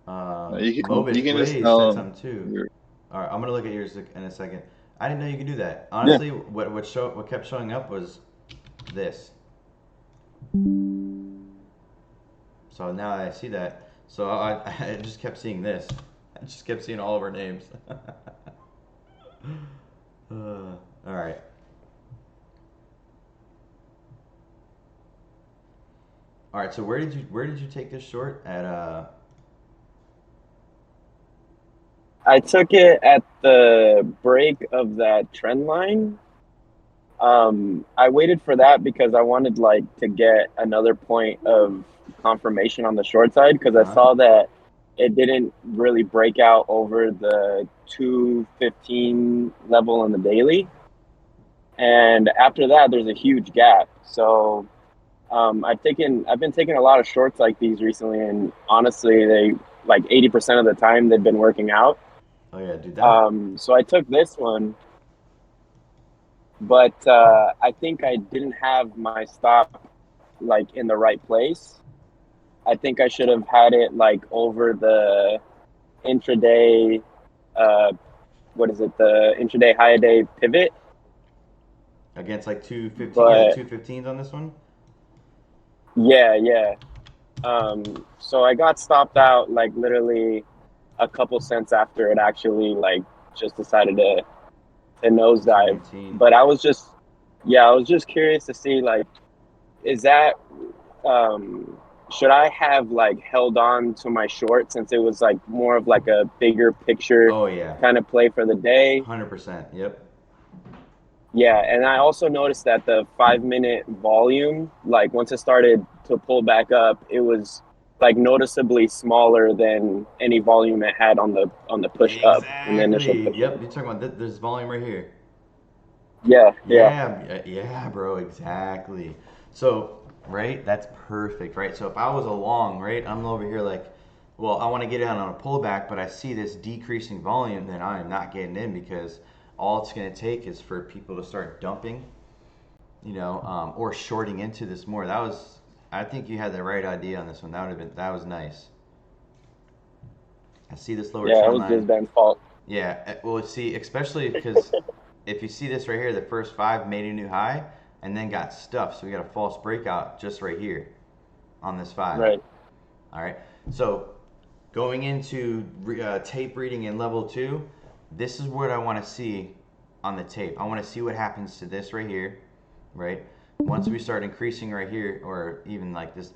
You can Mobish just Blaze tell said them. something too. You're- All right, I'm gonna look at yours in a second. I didn't know you could do that. Honestly, what kept showing up was this. So now that I see that, so I just kept seeing this. I just kept seeing all of our names. All right. All right. So where did you take this short at? I took it at the break of that trend line. I waited for that because I wanted like to get another point of confirmation on the short side because I saw that it didn't really break out over the 215 level on the daily. And after that, there's a huge gap. So I've been taking a lot of shorts like these recently, and honestly, they like 80% of the time they've been working out. Oh yeah, dude. That. So I took this one, but I think I didn't have my stop like in the right place. I think I should have had it like over the intraday. What is it? The intraday high day pivot. Against like 215, But- 215s on this one. Yeah. So I got stopped out like literally a couple cents after it actually like just decided to nosedive. 219. But I was just curious to see like, is that should I have like held on to my short since it was like more of like a bigger picture Oh yeah. kind of play for the day? 100%. Yep. Yeah, and I also noticed that the 5-minute volume, like once it started to pull back up, it was like noticeably smaller than any volume it had on the push up in the initial Exactly. push. Yep. You're talking about this volume right here. Yeah. Yeah, bro. Exactly. So, right, that's perfect, right? So if I was along, right, I'm over here like, well, I want to get in on a pullback, but I see this decreasing volume, then I am not getting in because all it's going to take is for people to start dumping, or shorting into this more. I think you had the right idea on this one. That was nice. I see this lower Yeah, it trend was line. just Ben's fault. Yeah, well, see, especially because if you see this right here, the first 5 made a new high and then got stuffed. So we got a false breakout just right here on this 5. Right. All right. So going into tape reading in level 2, this is what I want to see on the tape. I want to see what happens to this right here, right? Once we start increasing right here, or even like this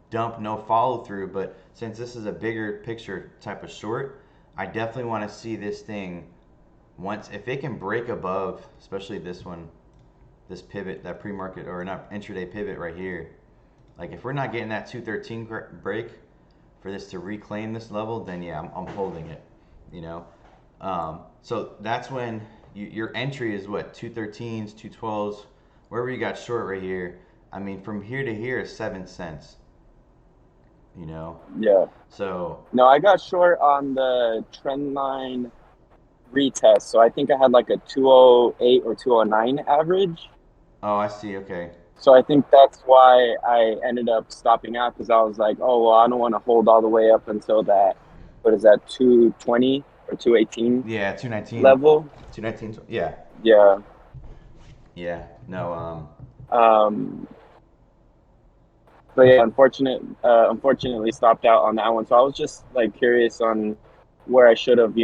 dump, no follow through, but since this is a bigger picture type of short, I definitely want to see this thing if it can break above, especially this one, this pivot, that pre-market or not intraday pivot right here. Like if we're not getting that 213 break for this to reclaim this level, then yeah, I'm holding it, So that's when your entry is what, 213s, 212s, wherever you got short right here. I mean, from here to here is 7 cents. Yeah. So No, I got short on the trend line retest, so I think I had like a 208 or 209 average. oh, I see. Okay. So I think that's why I ended up stopping out because I was like, oh well, I don't want to hold all the way up until that. What is that, 220 or 218 Yeah, 219. level? 219. Yeah. Yeah. Yeah. No. Um, but yeah, unfortunately stopped out on that one. So I was just like curious on where I should have,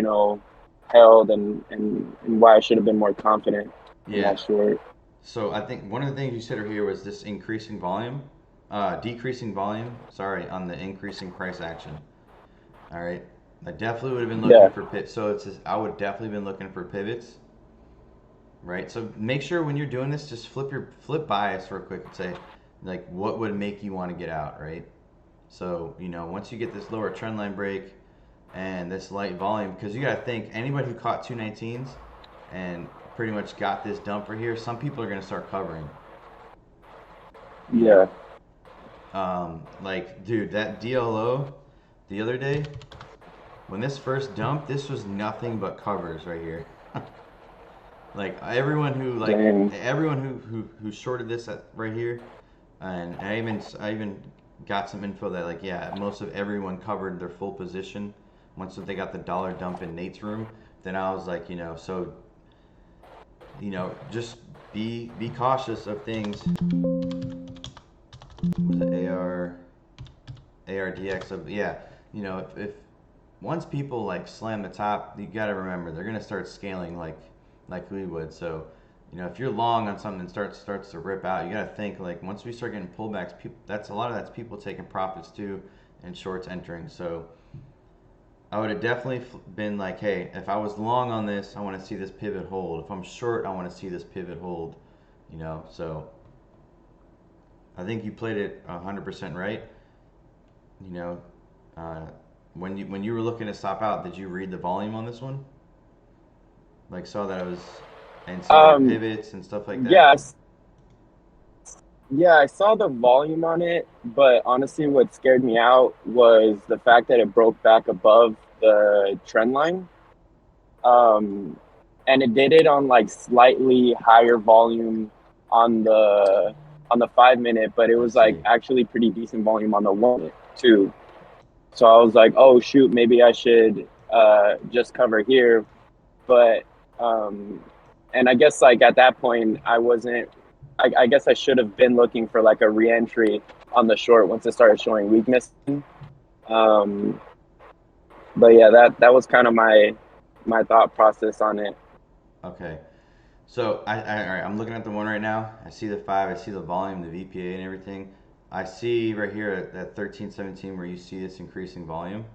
held and why I should have been more confident in Yeah. that short. So I think one of the things you said here was this increasing volume, decreasing volume. Sorry, on the increasing price action. All right. I definitely would have been looking Yeah. for pit. So I would definitely been looking for pivots. Right. So make sure when you're doing this, just flip bias real quick and say, like, what would make you want to get out, right? So once you get this lower trend line break and this light volume, because you got to think anybody who caught 219s and pretty much got this dump right here, some people are going to start covering. Yeah. Like, dude, that DLO the other day, when this first dumped, this was nothing but covers right here. Like everyone who shorted this right here, and I even got some info that, like, yeah, most of everyone covered their full position once they got the dollar dump in Nate's room. Then I was like, just be cautious of things. Was it ARDX of, yeah, if once people like slam the top, you got to remember they're gonna start scaling like we would. So if you're long on something that starts to rip out, you got to think, like, once we start getting pullbacks, a lot of that's people taking profits too and shorts entering. So I would have definitely been like, hey, if I was long on this, I want to see this pivot hold. If I'm short, I want to see this pivot hold. So I think you played it 100% right. When you were looking to stop out, did you read the volume on this one? Like, saw that it was, and saw the pivots and stuff like that? Yeah, I saw the volume on it, but honestly, what scared me out was the fact that it broke back above the trend line. And it did it on like slightly higher volume on the 5 minute, but it was like actually pretty decent volume on the 1 minute too. So I was like, oh shoot, maybe I should just cover here. But and I guess like at that point I wasn't. I guess I should have been looking for like a re-entry on the short once it started showing weakness. But yeah, that was kind of my thought process on it. Okay. So all right, I'm looking at the one right now. I see the 5, I see the volume, the VPA and everything. I see right here at 1317 where you see this increasing volume.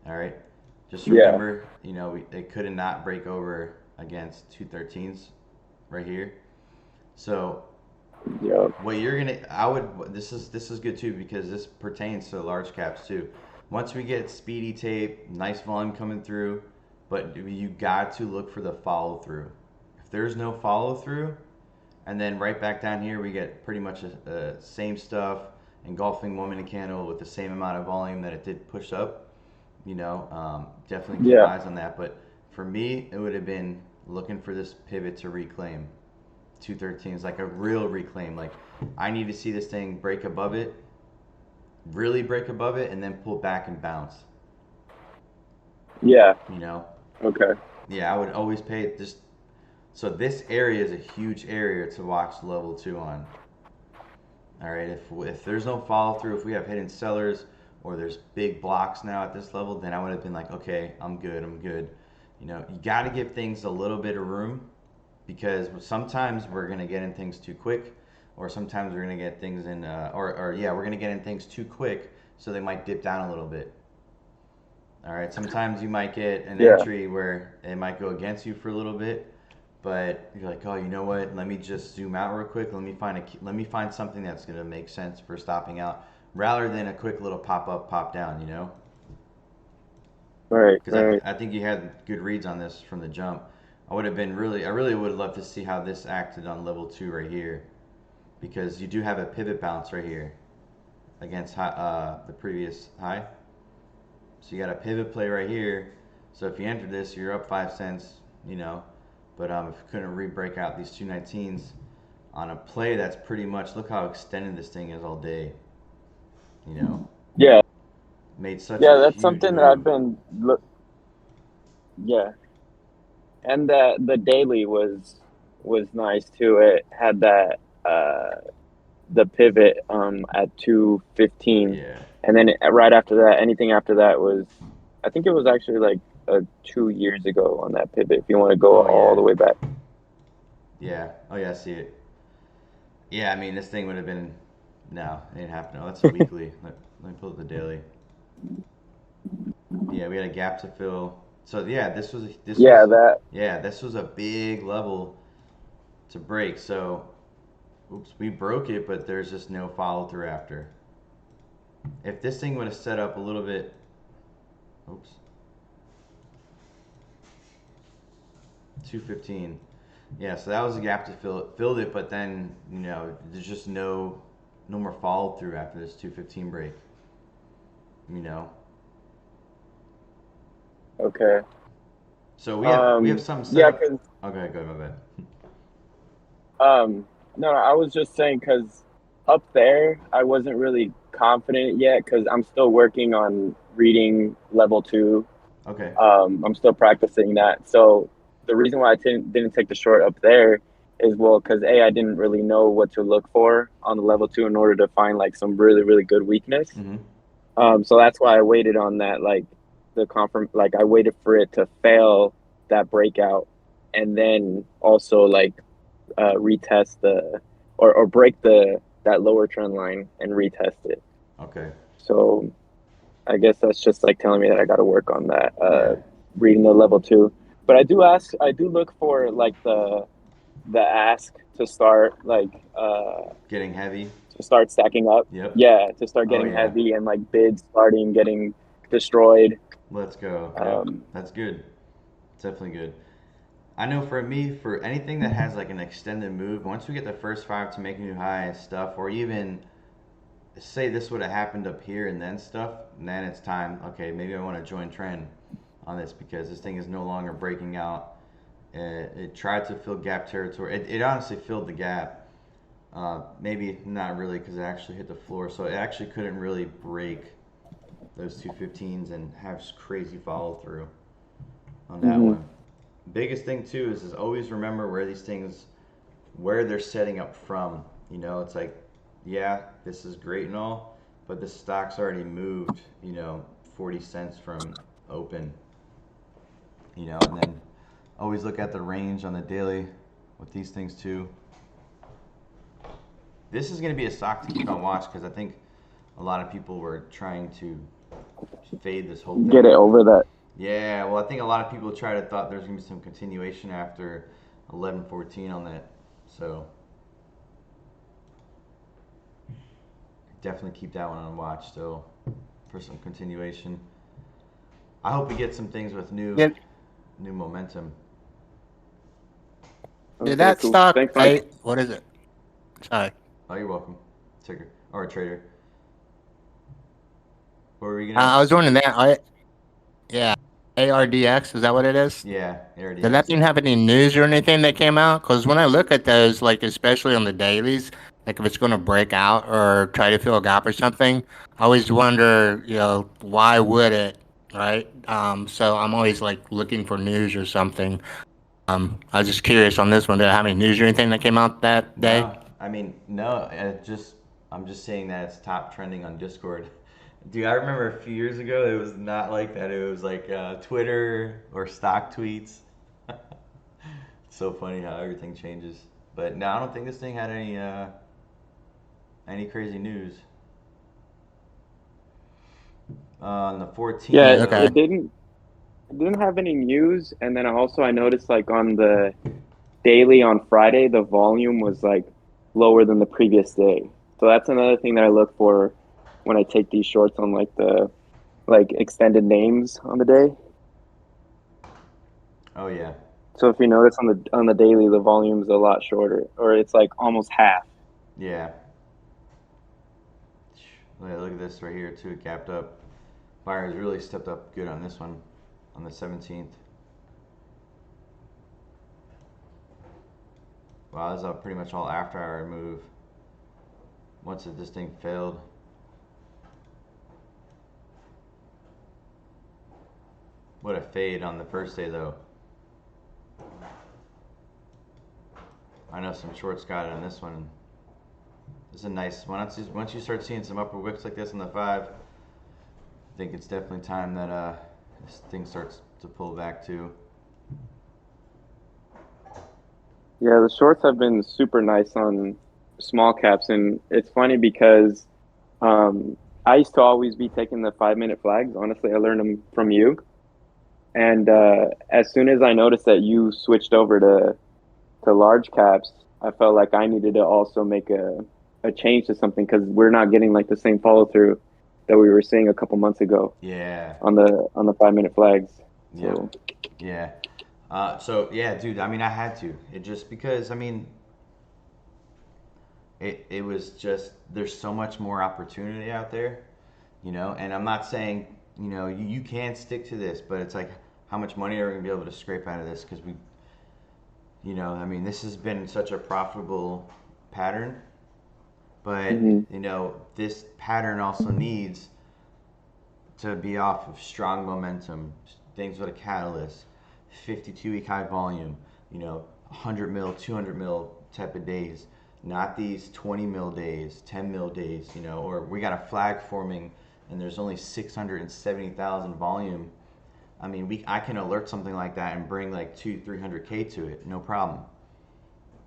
All right. Just remember, it could not break over against 213s right here. So what you're gonna, this is good too, because this pertains to large caps too. Once we get speedy tape, nice volume coming through, but you got to look for the follow through. If there's no follow through, and then right back down here we get pretty much the same stuff, engulfing 1 minute candle with the same amount of volume that it did push up. Definitely keep eyes on that. But for me, it would have been looking for this pivot to reclaim 213s, like a real reclaim. Like, I need to see this thing break above it, really break above it, and then pull back and bounce. Yeah. Okay. Yeah, I would always pay just. So this area is a huge area to watch level 2 on. All right, if there's no follow through, if we have hidden sellers, or there's big blocks now at this level, then I would have been like, okay, I'm good. You got to give things a little bit of room, because sometimes we're going to get in things too quick, or sometimes we're going to get things in, we're going to get in things too quick, so they might dip down a little bit. All right, sometimes you might get an entry where it might go against you for a little bit, but you're like, oh, you know what? Let me just zoom out real quick. Let me find something that's going to make sense for stopping out, rather than a quick little pop up, pop down. Right. Because I think you had good reads on this from the jump. I really would love to see how this acted on level 2 right here, because you do have a pivot bounce right here against the previous high. So you got a pivot play right here. So if you enter this, you're up 5 cents, But if you couldn't re-break out these 219s on a play that's pretty much, look how extended this thing is all day. Yeah. Made such yeah, a that's huge something move. that I've been And the daily was nice too. It had that the pivot at 215, Yeah. and then right after that, anything after that was, I think it was actually like 2 years ago on that pivot. If you want to go Oh all yeah. the way back. Yeah. Oh yeah. I see it. Yeah. I mean, this thing would have been. No, it didn't happen. Oh, that's a weekly. Let me pull up the daily. Yeah, we had a gap to fill. So yeah, Yeah, that. this was a big level to break. So, oops, we broke it, but there's just no follow through after. If this thing would have set up a little bit, oops, 215. Yeah, so that was a gap to fill it. Filled it, but then there's just no more follow through after this 215 break. You know. Okay. So we have some set Yeah, up. because Okay, good, my bad. no, I was just saying because up there I wasn't really confident yet because I'm still working on reading level 2. Okay. I'm still practicing that. So the reason why I didn't take the short up there is, well, because I didn't really know what to look for on the level 2 in order to find like some really really good weakness. So that's why I waited on that, like like I waited for it to fail that breakout, and then also like retest or break that lower trend line and retest it. Okay. So I guess that's just like telling me that I got to work on that, Yeah. reading the level 2. But I do look for like the ask to start like Getting heavy. to start stacking up. Yep. Yeah, to start Oh getting yeah. heavy and like bids starting getting destroyed. Let's go. Yep. That's good. It's definitely good. I know for me, for anything that has like an extended move, once we get the first 5 to make a new high and stuff, or even say this would have happened up here and then stuff, and then it's time. Okay, maybe I want to join trend on this because this thing is no longer breaking out. It tried to fill gap territory. It honestly filled the gap. Maybe not really because it actually hit the floor, so it actually couldn't really break those 215s and have crazy follow through on that one. Biggest thing too is always remember where they're setting up from. It's like, yeah, this is great and all, but the stock's already moved, 40 cents from open, and then always look at the range on the daily with these things too. This is going to be a stock to keep on watch because I think a lot of people were trying to fade this whole thing. Get it over that. Yeah, well, I think a lot of people thought there's going to be some continuation after 11:14 on that. So definitely keep that one on watch still for some continuation. I hope we get some things with new momentum. Did that cool. stock? Thanks, Mike. What is it? Sorry. Oh, you're welcome. Ticker or trader. What were we gonna? I was wondering that. Yeah. ARDX, is that what it is? Yeah, ARDX. Did that thing have any news or anything that came out? Because when I look at those, like especially on the dailies, like if it's going to break out or try to fill a gap or something, I always wonder, why would it, right? So I'm always like looking for news or something. I was just curious on this one. Did it have any news or anything that came out that day? No, I mean, no. I'm just saying that it's top trending on Discord. Dude, I remember a few years ago it was not like that. It was like Twitter or stock tweets. So funny how everything changes. But no, I don't think this thing had any crazy news. On the 14th. Yeah, Okay. it didn't have any news, and then I noticed like on the daily on Friday the volume was like lower than the previous day. So that's another thing that I look for when I take these shorts on like the extended names on the day. Oh yeah. So if you notice on the daily the volume's a lot shorter, or it's like almost half. Yeah. Look at this right here too. It gapped up. Buyers really stepped up good on this one on the 17th. Wow, this is a pretty much all after hour move. Once this thing failed. What a fade on the first day though. I know some shorts got it on this one. It's a nice, once you start seeing some upper wicks like this on the 5, I think it's definitely time that this thing starts to pull back too. Yeah, the shorts have been super nice on small caps, and it's funny because I used to always be taking the 5-minute flags. Honestly, I learned them from you, and as soon as I noticed that you switched over to large caps, I felt like I needed to also make a change to something because we're not getting like the same follow through that we were seeing a couple months ago Yeah. on the 5-minute flags. So. Yeah. So yeah, dude. I mean, I had to. It just because I mean, it was just there's so much more opportunity out there, you know. And I'm not saying you can stick to this, but it's like how much money are we gonna be able to scrape out of this? Because I mean, this has been such a profitable pattern, but this pattern also needs to be off of strong momentum, things with a catalyst, 52-week high volume, 100 mil, 200 mil type of days, not these 20 mil days, 10 mil days, or we got a flag forming and there's only 670,000 volume. I mean, I can alert something like that and bring like 200-300K to it, no problem.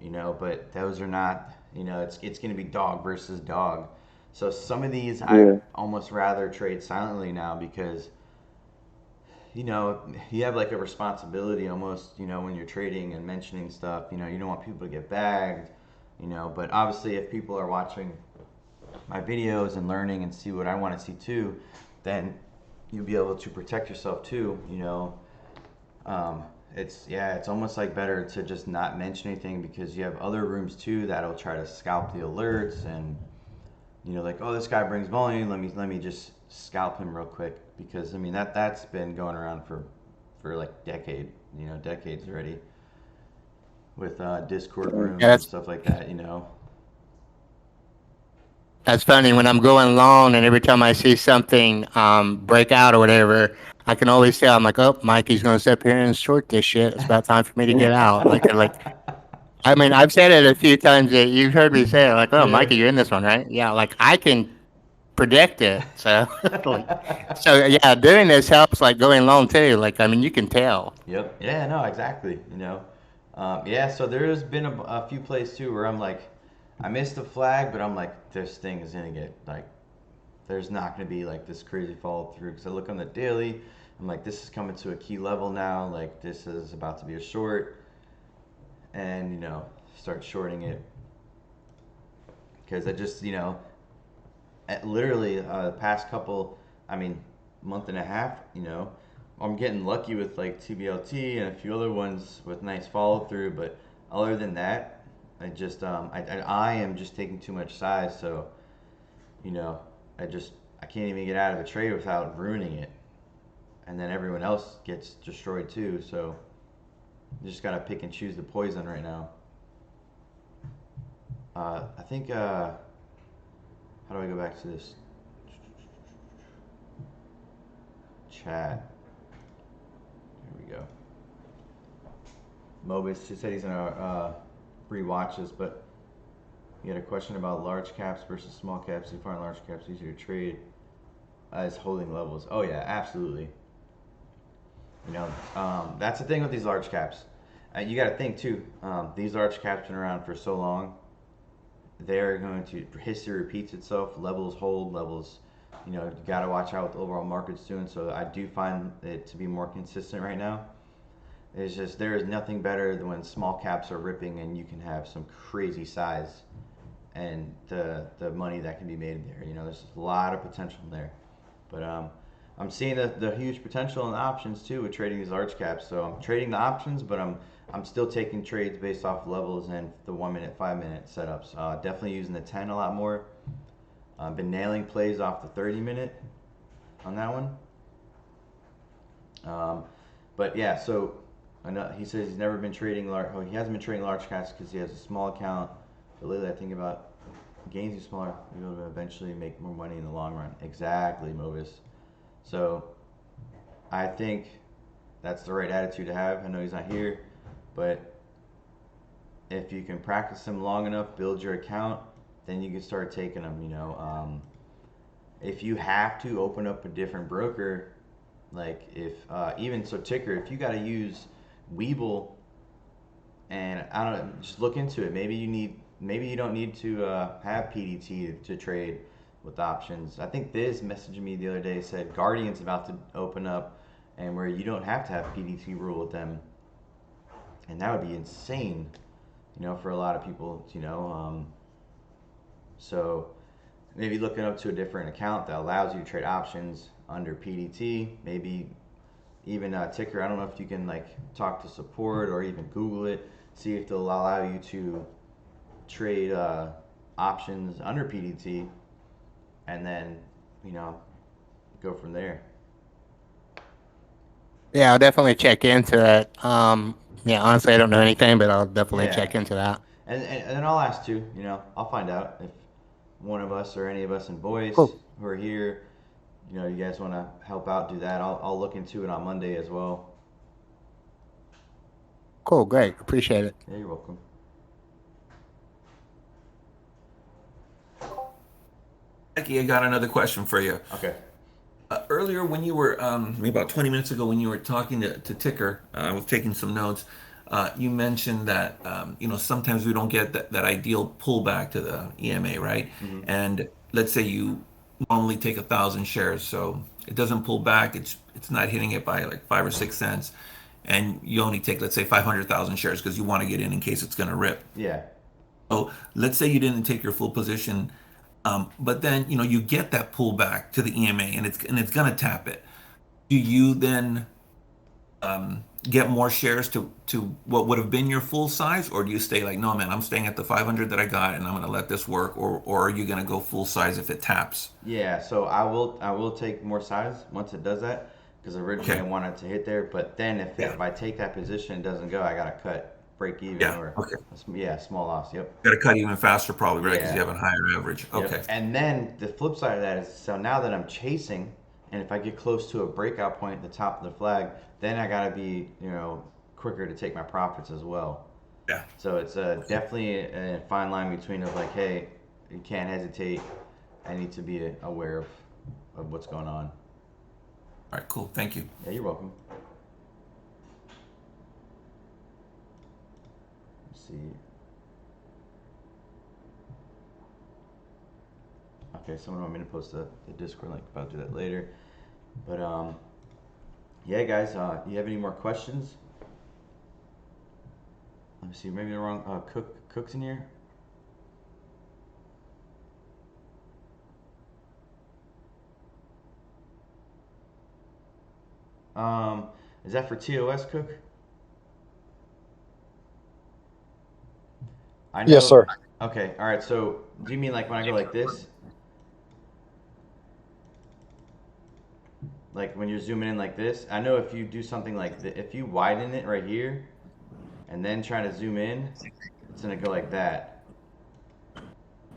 But those are not, it's going to be dog versus dog. So some of these I almost rather trade silently now because, you have like a responsibility almost, when you're trading and mentioning stuff, you don't want people to get bagged, but obviously if people are watching my videos and learning and see what I want to see too, then you'll be able to protect yourself too, it's almost like better to just not mention anything because you have other rooms too that'll try to scalp the alerts and like, oh, this guy brings volume, let me just scalp him real quick because I mean that's been going around for like decades already with Discord rooms and stuff like that, That's funny. When I'm going long and every time I see something break out or whatever, I can always tell. I'm like, oh, Mikey's going to sit up here and short this shit. It's about time for me to get out. I mean, I've said it a few times that you've heard me say it. Like, oh, Mikey, you're in this one, right? Yeah, like I can predict it. So, yeah, doing this helps. Like going long too. Like, I mean, you can tell. Yep. Yeah. No. Exactly. Yeah. So there's been a few plays too where I'm like, I missed the flag, but I'm like, this thing is gonna get like, there's not gonna be like this crazy follow through because I look on the daily, I'm like, this is coming to a key level now. Like this is about to be a short, and start shorting it because I just literally the past couple, I mean, month and a half, I'm getting lucky with like TBLT and a few other ones with nice follow through, but other than that, I just I am just taking too much size, so I can't even get out of a trade without ruining it, and then everyone else gets destroyed too. So you just gotta pick and choose the poison right now. I think how do I go back to this chat? Here we go. Mobus just said he's gonna rewatch this, but he had a question about large caps versus small caps. Do you find large caps easier to trade as holding levels? Oh yeah, absolutely. That's the thing with these large caps. You got to think too. These large caps been around for so long. They're going to history repeats itself. Levels hold. Levels. You got to watch out what the overall market's doing. So I do find it to be more consistent right now. It's just there is nothing better than when small caps are ripping and you can have some crazy size and the money that can be made there. There's a lot of potential there. But I'm seeing the huge potential in the options too with trading these large caps. So I'm trading the options, but I'm still taking trades based off levels and the 1 minute, 5 minute setups. Definitely using the 10 a lot more. I've been nailing plays off the 30 minute on that one. But yeah, so. He says he's never been trading large. Oh, he hasn't been trading large caps because he has a small account. But lately, I think about gains are smaller. You'll be able to eventually make more money in the long run. Exactly, Movis. So, I think that's the right attitude to have. I know he's not here, but if you can practice them long enough, build your account, then you can start taking them. If you have to open up a different broker, like if even so Ticker, if you got to use Webull, and I don't know, just look into it. Maybe you don't need to have PDT to trade with options. I think Biz messaged me the other day, said Guardian's about to open up, and where you don't have to have PDT rule with them, and that would be insane, for a lot of people, so maybe looking up to a different account that allows you to trade options under PDT, maybe even Ticker. I don't know if you can like talk to support or even Google it, see if they'll allow you to trade options under PDT, and then go from there. Yeah, I'll definitely check into it. Yeah, honestly, I don't know anything, but I'll definitely check into that. And then I'll ask too. I'll find out if one of us or any of us in Boise Cool. who are here, you guys want to help out, do that. I'll look into it on Monday as well. Cool, great, appreciate it. Yeah, you're welcome. Becky, I got another question for you. Okay. Earlier, when you were maybe about 20 minutes ago, when you were talking to Ticker, I was taking some notes. You mentioned that sometimes we don't get that ideal pullback to the EMA, right? Mm-hmm. And let's say you normally take 1,000 shares, so it doesn't pull back. It's not hitting it by like 5 or 6 cents, and you only take, let's say, 500,000 shares because you want to get in case it's going to rip. Yeah. So let's say you didn't take your full position. But then you get that pullback to the EMA, and it's gonna tap it. Do you then get more shares to what would have been your full size, or do you stay like, no man, I'm staying at the 500 that I got, and I'm gonna let this work, or are you gonna go full size if it taps? Yeah. So I will take more size once it does that, because originally Okay. I wanted to hit there, but then if I take that position and it doesn't go, I gotta break even, or small loss. Yep. Got to cut even faster, probably, right? Because Yeah. you have a higher average. Yep. Okay. And then the flip side of that is, so now that I'm chasing, and if I get close to a breakout point at the top of the flag, then I gotta be, quicker to take my profits as well. Yeah. So it's definitely a fine line between of like, hey, you can't hesitate. I need to be aware of what's going on. All right. Cool. Thank you. Yeah, you're welcome. Let's see. Okay, someone want me to post the Discord link, but I'll do that later. But yeah, guys, you have any more questions? Let me see, maybe the wrong Cook's in here. Is that for TOS, Cook? I know, Yes, sir. Okay, all right. So, do you mean like when I go like this? Like when you're zooming in like this? I know if you do something like this, if you widen it right here, and then try to zoom in, it's gonna go like that.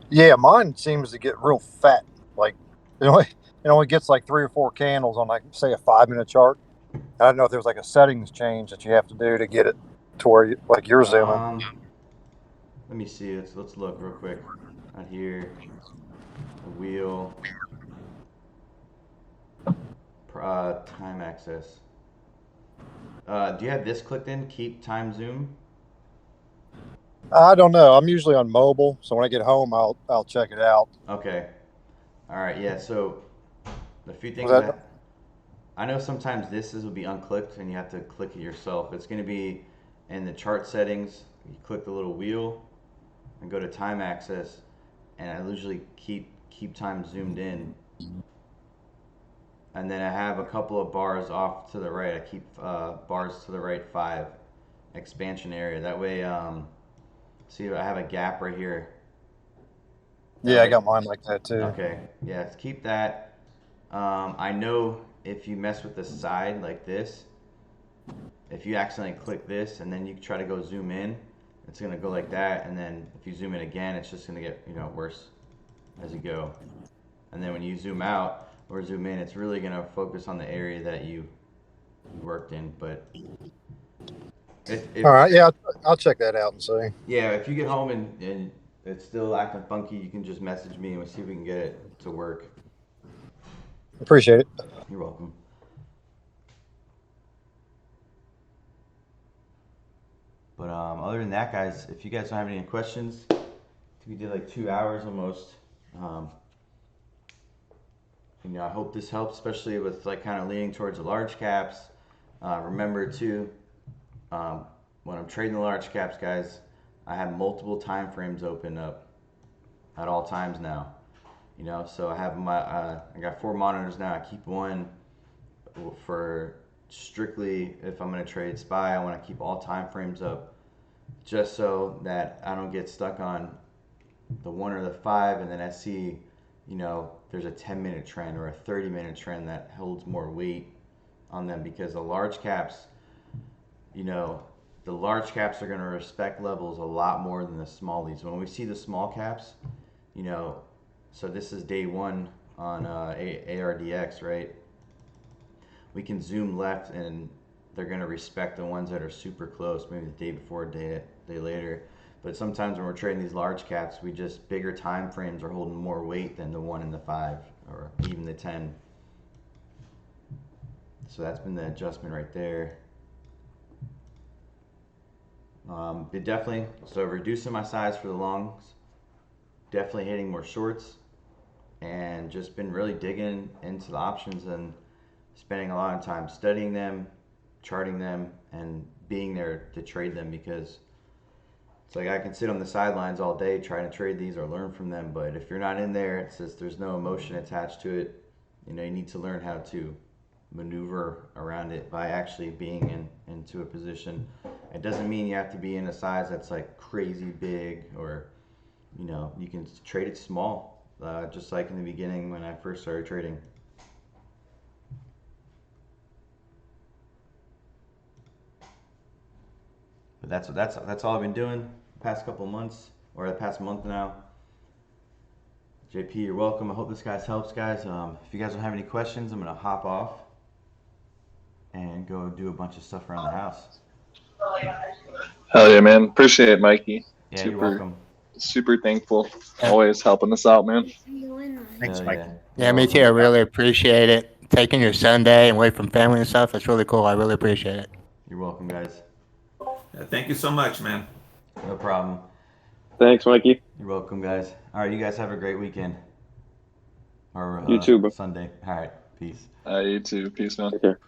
Yeah, mine seems to get real fat. Like it only gets like 3 or 4 candles on, like, say, a 5-minute chart. And I don't know if there's like a settings change that you have to do to get it to where you're zooming. Let me see. Let's look real quick. Right here, the wheel, time access. Do you have this clicked in? Keep time zoom. I don't know. I'm usually on mobile, so when I get home, I'll check it out. Okay. All right. Yeah. So a few things Was that- I know sometimes will be unclicked and you have to click it yourself. It's going to be in the chart settings. You click the little wheel and go to time access, and I usually keep time zoomed in. And then I have a couple of bars off to the right. I keep bars to the right 5 expansion area. That way, see, I have a gap right here. Yeah, I got mine like that too. Okay, yeah, keep that. I know if you mess with the side like this, if you accidentally click this and then you try to go zoom in, it's gonna go like that, and then if you zoom in again, it's just gonna get worse as you go. And then when you zoom out or zoom in, it's really gonna focus on the area that you worked in. But If All right, yeah, I'll check that out and see. yeah, if you get home and it's still acting funky, you can just message me and we'll see if we can get it to work. Appreciate it. You're welcome. But other than that, guys, if you guys don't have any questions, we did like 2 hours almost. You know, I hope this helps, especially with like kind of leaning towards the large caps. Remember too, when I'm trading the large caps, guys, I have multiple time frames open up at all times now. You know, so I have I got 4 monitors now. I keep one for strictly if I'm going to trade SPY. I want to keep all time frames up just so that I don't get stuck on the 1 or the 5 and then I see, you know, there's a 10-minute trend or a 30-minute trend that holds more weight on them, because the large caps, you know, the large caps are going to respect levels a lot more than the smallies. When we see the small caps, you know, so this is day 1 on ARDX, right? We can zoom left and they're going to respect the ones that are super close, maybe the day before, day later. But sometimes when we're trading these large caps, we just, bigger time frames are holding more weight than the 1 and the 5 or even the 10. So that's been the adjustment right there. It definitely, so reducing my size for the longs, definitely hitting more shorts, and just been really digging into the options and spending a lot of time studying them, charting them, and being there to trade them, because it's like I can sit on the sidelines all day trying to trade these or learn from them, but if you're not in there, it's just there's no emotion attached to it. You know, you need to learn how to maneuver around it by actually being into a position. It doesn't mean you have to be in a size that's like crazy big, or, you know, you can trade it small, just like in the beginning when I first started trading. But that's all I've been doing the past couple months, or the past month now. JP, you're welcome. I hope this guys helps, guys. If you guys don't have any questions, I'm gonna hop off and go do a bunch of stuff around the house. Hell yeah, man. Appreciate it, Mikey. Yeah, you're welcome. Super thankful. Always helping us out, man. Thanks, Hell Mikey. Yeah, me too. I really appreciate it. Taking your Sunday and away from family and stuff, it's really cool. I really appreciate it. You're welcome, guys. Yeah, thank you so much, man. No problem. Thanks, Mikey. You're welcome, guys. All right, you guys have a great weekend. Or You too, bro. Sunday. All right, peace. You too. Peace, man. Take care.